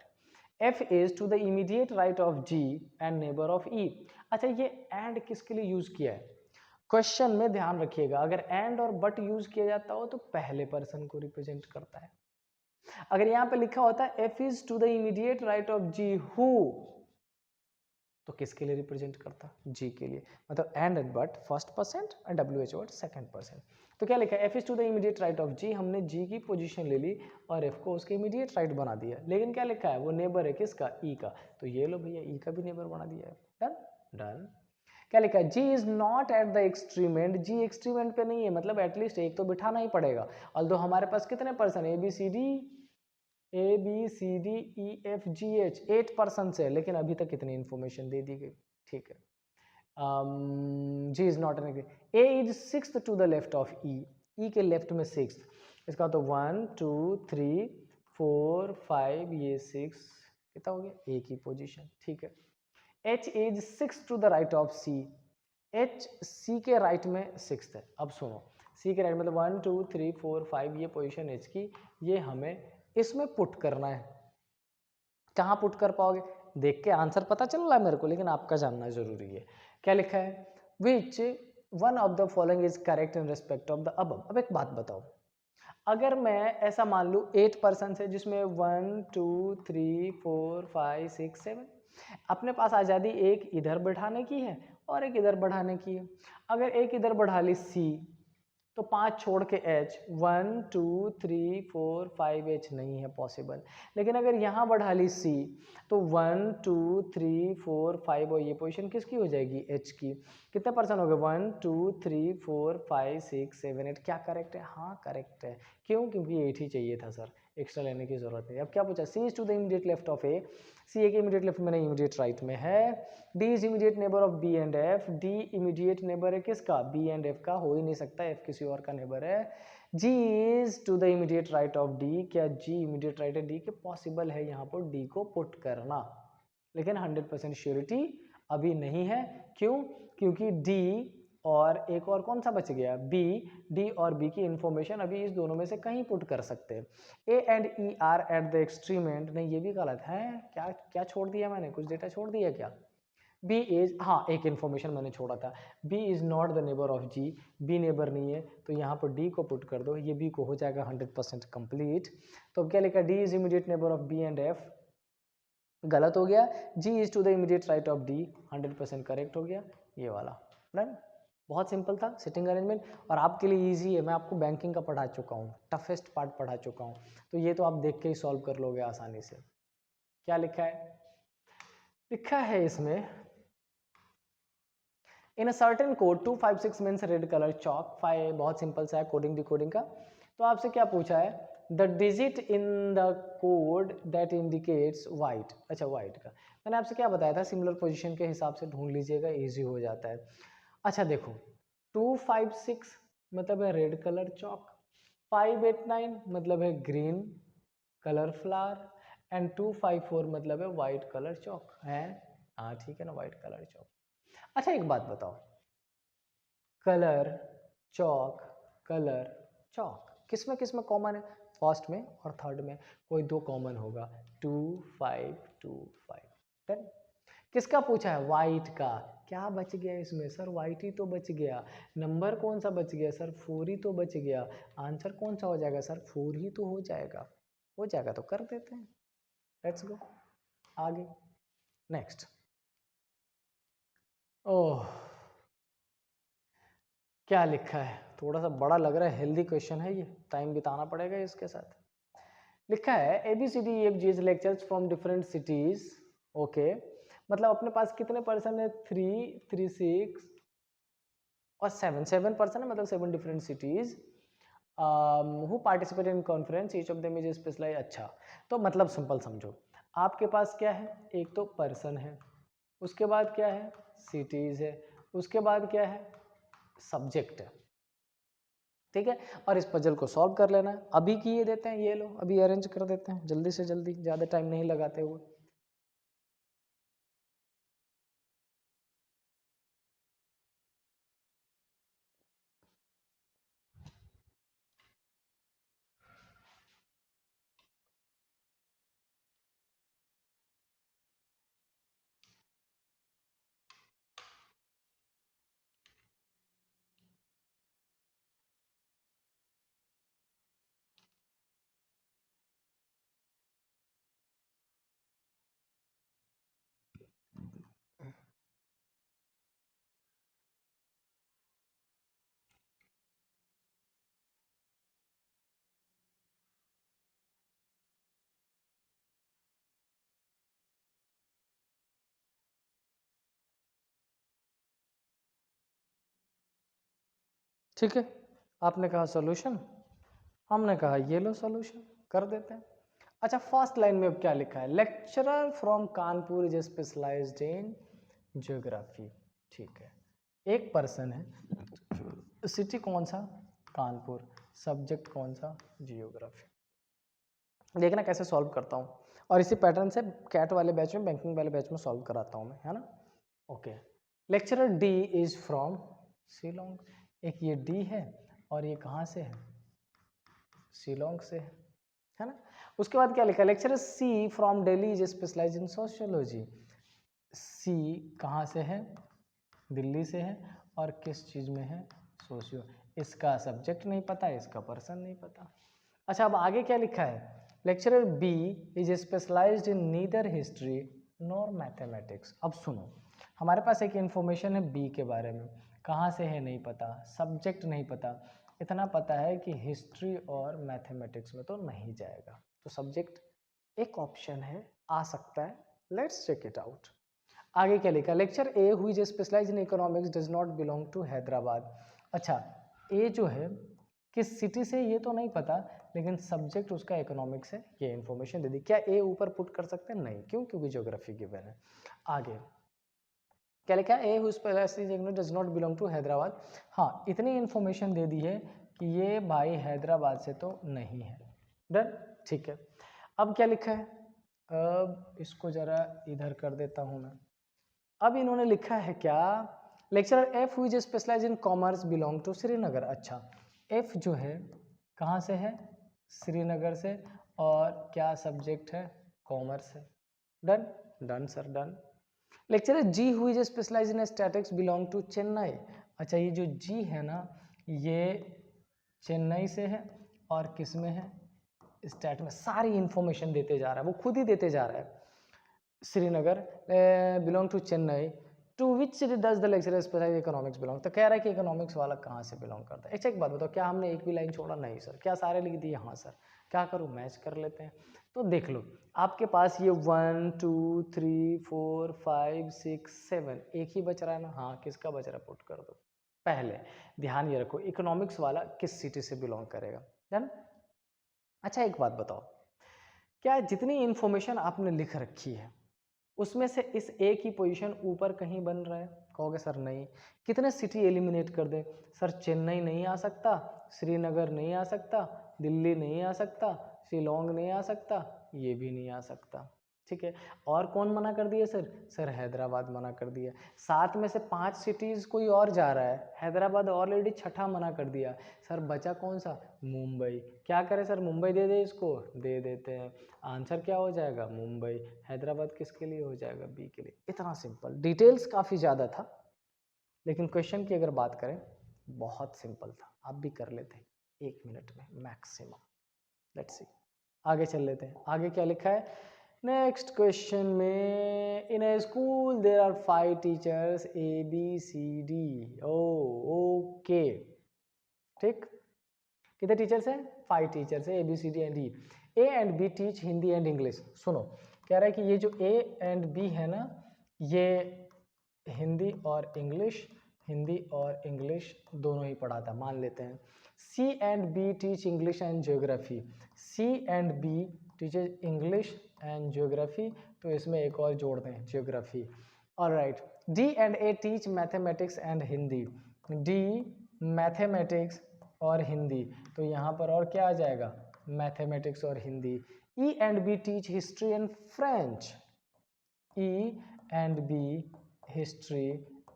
F is to the immediate right of G and neighbour of E. अच्छा ये एंड किसके लिए यूज किया है? क्वेश्चन में ध्यान रखिएगा, अगर एंड और बट यूज किया जाता हो तो पहले पर्सन को रिप्रेजेंट करता है. अगर यहां पे लिखा होता है F is to the immediate right of G who, तो किसके लिए रिप्रेजेंट करता? G के लिए. मतलब एंड बट फर्स्ट पर्सन और WH वर्ड सेकंड पर्सन. तो क्या लिखा है? F is to the immediate right of G. हमने G की पोजीशन ले ली और F को उसके इमीडिएट राइट बना दिया. लेकिन क्या लिखा है? वो नेबर है किसका? E का. तो ये लो भैया E का भी नेबर बना दिया है. डन. डन. क्या लिखा है? G is not at the extreme and. G extreme and पे नहीं है, मतलब एटलीस्ट एक तो बिठाना ही पड़ेगा. ऑल्दो हमारे पास कितने पर्सन? ABCDEFGH 8 पर्सन है, लेकिन अभी तक कितनी इंफॉर्मेशन दे दी गई. ठीक है. G is not an. A is 6th to the left of E. E के लेफ्ट में 6th. इसका तो 1 2 3 4 5 ये 6 कितना हो गया? A की पोजीशन. ठीक है. H is 6th to the right of C. H C के राइट में 6th है. अब सुनो, C के राइट मतलब 1 2 3 4 5 ये पोजीशन H की, ये हमें इसमें पुट करना है. कहाँ पुट कर पाओगे? देख के आंसर पता चल रहा है मेरे को, लेकिन आपका जानना जरूरी है. क्या लिखा है? Which one of the following is correct in respect of the above. अब एक बात बताओ, अगर मैं ऐसा मान लूँ 8 पर्सन है जिसमें 1 2 3 4 5 6 7, अपने पास आज़ादी एक इधर बढ़ाने की है और एक इधर बढ़ाने की है. अगर एक इधर बढ़ा ली C तो 5 छोड़ के H, 1 2 3 4 5 H नहीं है पॉसिबल. लेकिन अगर यहाँ बढ़ा ली C तो 1 2 3 4 5 और ये पोजीशन किसकी हो जाएगी? H की. कितने पर्सन हो गए? 1 2 3 4 5 6 7 8. क्या करेक्ट है? हाँ करेक्ट है. क्यों? क्योंकि 8 ही चाहिए था सर, एक्स्ट्रा लेने की जरूरत नहीं. अब क्या पूछा? C is to the immediate left of A. C A के इमीडिएट लेफ्ट में नहीं, इमीडिएट राइट में है. D is immediate neighbour of B and F. D immediate neighbour है किसका? B एंड F का. हो ही नहीं सकता, F किसी और का नेबर है. G is to the immediate right of D. क्या G इमीडिएट राइट है D के? पॉसिबल है यहाँ पर D को पुट करना, लेकिन 100% श्योरिटी अभी नहीं है. क्यों? क्योंकि D और एक और कौन सा बच गया? B. D और B की इंफॉर्मेशन अभी इस दोनों में से कहीं पुट कर सकते हैं. A and E are at the extreme end. नहीं ये भी गलत है. क्या क्या छोड़ दिया मैंने? कुछ डेटा छोड़ दिया क्या? B इज, हाँ एक इंफॉर्मेशन मैंने छोड़ा था. B is not the neighbour of G. B neighbour नहीं है तो यहाँ पर D को पुट कर दो, ये B को हो जाएगा 100% कंप्लीट. तो अब क्या लिखा? D is immediate neighbour of B and F. गलत हो गया. G is to the immediate right of D. 100% correct हो गया ये वाला. राइट. बहुत सिंपल था सिटिंग अरेंजमेंट, और आपके लिए इजी है. मैं आपको बैंकिंग का पढ़ा चुका हूँ, टफेस्ट पार्ट पढ़ा चुका हूँ, तो ये तो आप देख के ही सॉल्व कर लोगे आसानी से. क्या लिखा है? लिखा है इसमें in a certain code 256 means red colour chalk. 5 बहुत सिंपल सा है कोडिंग डिकोडिंग का. तो आपसे क्या पूछा है? The digit in the code that indicates white. अच्छा वाइट का मैंने आपसे क्या बताया था? सिमिलर पोजीशन के हिसाब से ढूंढ लीजिएगा, इजी हो जाता है. अच्छा देखो 256 मतलब है रेड कलर चॉक, 589 मतलब है ग्रीन कलर फ्लावर एंड 254 मतलब है वाइट कलर चौक है। हाँ ठीक है ना, वाइट कलर चौक। अच्छा एक बात बताओ, कलर चौक, कलर चौक किस में कॉमन है? फर्स्ट में और थर्ड में कोई दो कॉमन होगा, 2525। डन। किसका पूछा है? वाइट का। क्या बच गया इसमें सर? वाइट ही तो बच गया। नंबर कौन सा बच गया सर? 4 ही तो बच गया। आंसर कौन सा हो जाएगा सर? 4 ही तो हो जाएगा। हो जाएगा तो कर देते हैं। लेट्स गो आगे। नेक्स्ट। ओह क्या लिखा है? थोड़ा सा बड़ा लग रहा है, हेल्दी क्वेश्चन है ये, टाइम बिताना पड़ेगा इसके साथ। लिखा है ABCDEFG lectures from different cities. Okay, मतलब अपने पास कितने पर्सन है? 3, 3, 6 और 7 पर्सन है, मतलब 7 different cities who participate in conference, each of them is specialise. अच्छा तो मतलब सिंपल समझो, आपके पास क्या है? एक तो पर्सन है, उसके बाद क्या है? सिटीज है, उसके बाद क्या है? सब्जेक्ट है। ठीक है, और इस पजल को सॉल्व कर लेना है। अभी किए देते हैं, ये लो अभी अरेंज कर देते हैं जल्दी से जल्दी, ज़्यादा टाइम नहीं लगाते हुए। ठीक है, आपने कहा सॉल्यूशन, हमने कहा ये लो सॉल्यूशन, कर देते हैं। अच्छा फर्स्ट लाइन में अब क्या लिखा है? Lecturer from Kanpur is specialised in geography. ठीक है, एक पर्सन है, सिटी कौन सा? कानपुर, सब्जेक्ट कौन सा? जियोग्राफी। देखना कैसे सॉल्व करता हूँ, और इसी पैटर्न से कैट वाले बैच में, बैंकिंग वाले बैच में सॉल्व कराता हूँ मैं, है ना। Okay, lecturer D is from Shillong. एक ये डी है और ये कहाँ से है? शिलोंग से है ना। उसके बाद क्या लिखा? Lecturer C from Delhi is specialise in sociology. C कहाँ से है? दिल्ली से है, और किस चीज़ में है? सोशियो। इसका सब्जेक्ट नहीं पता, इसका पर्सन नहीं पता। अच्छा अब आगे क्या लिखा है? Lecturer B is specialised in neither history nor mathematics. अब सुनो, हमारे पास एक इन्फॉर्मेशन है बी के बारे में, कहाँ से है नहीं पता, सब्जेक्ट नहीं पता, इतना पता है कि हिस्ट्री और मैथमेटिक्स में तो नहीं जाएगा, तो सब्जेक्ट एक ऑप्शन है, आ सकता है। Let's check it out. आगे क्या लिखा? Lecture A who is specialise in economics does not belong to Hyderabad. अच्छा ए जो है किस सिटी से ये तो नहीं पता, लेकिन सब्जेक्ट उसका इकोनॉमिक्स है, ये इन्फॉर्मेशन दे दी। क्या ए ऊपर पुट कर सकते हैं? नहीं, क्यों? क्योंकि ज्योग्राफी गिवन है। आगे क्या लिखा है? A whose does not belong to Hyderabad. हाँ इतनी इन्फॉर्मेशन दे दी है कि ये भाई हैदराबाद से तो नहीं है। डन, ठीक है। अब क्या लिखा है? अब इसको जरा इधर कर देता हूँ मैं। अब इन्होंने लिखा है क्या? Lecturer F who specialise in commerce belong to Srinagar. अच्छा एफ जो है कहाँ से है? श्रीनगर से, और क्या सब्जेक्ट है? कॉमर्स है। Done, done sir done. Lecturer G who is specialise in statics belong to Chennai. अच्छा ये जो जी है ना, ये चेन्नई से है, और किस में है? स्टैट में। सारी इंफॉर्मेशन देते जा रहा है, वो खुद ही देते जा रहा है। Srinagar belong to Chennai, to which city does the lecturer specialise economics belong. तो कह रहा है कि इकोनॉमिक्स वाला कहाँ से बिलोंग करता है। एक बात बताओ, क्या हमने एक भी लाइन छोड़ा? नहीं सर। क्या सारे लिख दिए? हाँ सर। क्या करूँ? मैच कर लेते हैं। तो देख लो आपके पास ये 1 2 3 4 5 6 7 एक ही बच रहा है ना। हाँ किसका बच रहा है? पुट कर दो। पहले ध्यान ये रखो, इकोनॉमिक्स वाला किस सिटी से बिलोंग करेगा। डन। अच्छा एक बात बताओ, क्या जितनी इंफॉर्मेशन आपने लिख रखी है उसमें से इस ए की पोजीशन ऊपर कहीं बन रहा है? कहोगे सर नहीं। कितने सिटी एलिमिनेट कर दे? सर चेन्नई नहीं आ सकता, श्रीनगर नहीं आ सकता, दिल्ली नहीं आ सकता, शिलोंग नहीं आ सकता, ये भी नहीं आ सकता। ठीक है, और कौन मना कर दिया सर? सर हैदराबाद मना कर दिया। 7 में से 5 सिटीज़ कोई और जा रहा है, हैदराबाद ऑलरेडी छठा मना कर दिया। सर बचा कौन सा? मुंबई। क्या करें सर, मुंबई दे दे इसको? दे देते हैं। आंसर क्या हो जाएगा? मुंबई। हैदराबाद किसके लिए हो जाएगा? बी के लिए। इतना सिंपल। डिटेल्स काफ़ी ज़्यादा था, लेकिन क्वेश्चन की अगर बात करें बहुत सिंपल था, आप भी कर लेते 1 मिनट में मैक्सिमम। लेट्स सी, आगे चल लेते हैं। आगे क्या लिखा है नेक्स्ट क्वेश्चन में? In a school there are 5 teachers A B C D. Okay, ठीक। कितने टीचर्स हैं? 5 टीचर्स है, A B C D and E. A and B teach Hindi and English. सुनो, कह रहा है कि ये जो ए एंड बी है ना, ये हिंदी और इंग्लिश, हिंदी और इंग्लिश दोनों ही पढ़ाता, मान लेते हैं। C and B teach English and geography. C and B teaches English and geography, तो इसमें एक और जोड़ दें, geography. Alright. D and A teach mathematics and Hindi. D mathematics और हिंदी, तो यहाँ पर और क्या आ जाएगा? मैथमेटिक्स और Hindi. E and B teach history and French. E and B history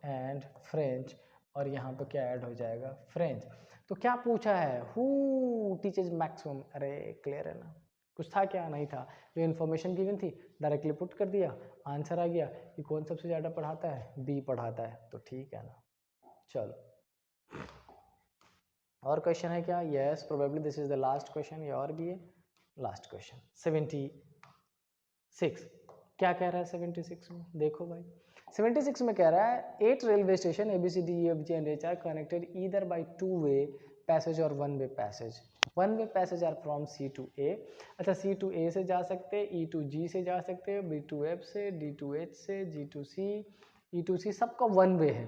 and French, और यहाँ पर क्या ऐड हो जाएगा? फ्रेंच। तो क्या पूछा है? Who teaches maximum? अरे क्लियर है ना, कुछ था क्या? नहीं था। जो इन्फॉर्मेशन गिवन थी डायरेक्टली पुट कर दिया, आंसर आ गया कि कौन सबसे ज़्यादा पढ़ाता है? बी पढ़ाता है, तो ठीक है ना। चलो, और क्वेश्चन है क्या? Yes, probably this is the last question, या और भी है? Last question 76। क्या कह रहा है 76 में? देखो भाई, 76 में कह रहा है 8 railway station ABCDEFG and H are connected either by two way passage और one way passage. One way passage are from C to A। अच्छा, C to A से जा सकते हैं, E to G से जा सकते हैं, B to F से, D to H से, G to C, E to C, सबका 1-वे है,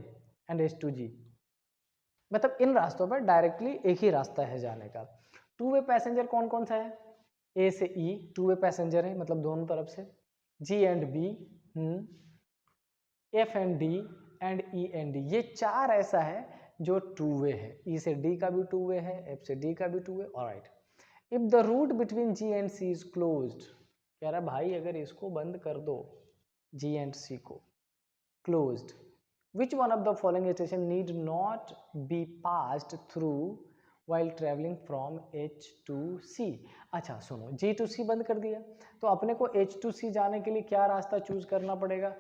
एंड H to G। मतलब इन रास्तों पर डायरेक्टली एक ही रास्ता है जाने का। 2-वे पैसेंजर कौन कौन सा है? ए से ई 2-वे पैसेंजर है, मतलब दोनों तरफ से। G and B, F and D, and E and D, ये 4 ऐसा है जो 2-वे है। ई से डी का भी 2-वे है, एफ से डी का भी two way. Alright. If the route between G and C is closed, कह रहा भाई अगर इसको बंद कर दो, जी एंड सी को closed, which one of the following station need not be passed through while traveling from H to C? अच्छा सुनो, G to C बंद कर दिया, तो अपने को H to C जाने के लिए क्या रास्ता चूज करना पड़ेगा?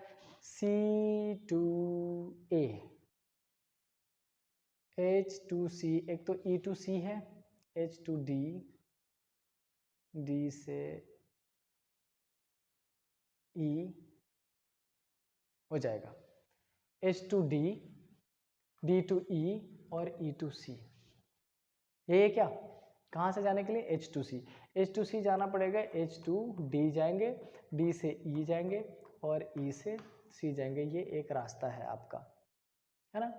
C to A, H to C, एक तो E to C है, H to D, D से E हो जाएगा, H to D, D to E और E to C। ये क्या? कहाँ से जाने के लिए? H to C। H to C जाना पड़ेगा, H to D जाएंगे, D से E जाएंगे और E से C जाएंगे। ये एक रास्ता है आपका, है ना।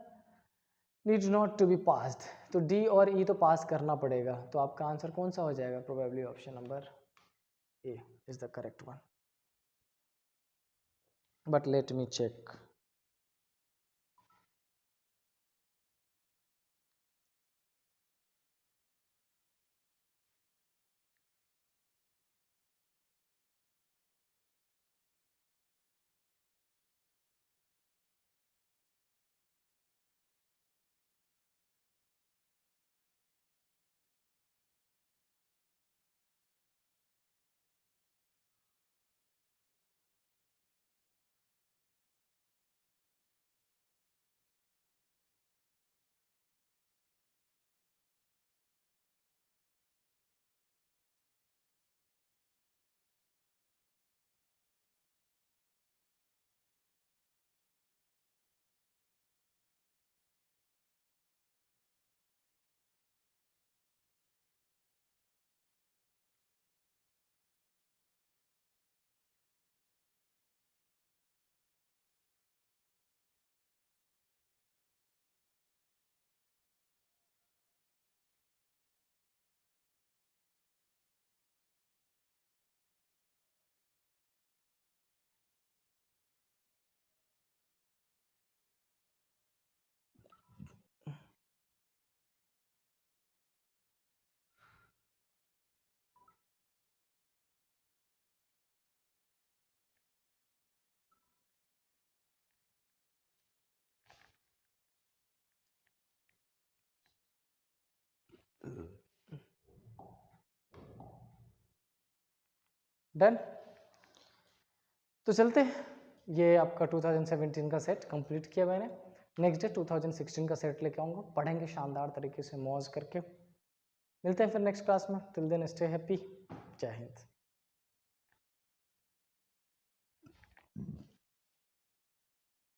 Need not to be passed, तो D और E तो पास करना पड़ेगा, तो आपका आंसर कौन सा हो जाएगा? Probably option number A is the correct one, but let me check. Done. तो चलते हैं, ये आपका 2017 का सेट कंप्लीट किया मैंने। नेक्स्ट डे 2016 का सेट लेके आऊँगा, पढ़ेंगे शानदार तरीके से मौज करके। मिलते हैं फिर नेक्स्ट क्लास में, टिल देन स्टे हैप्पी, जय हिंद।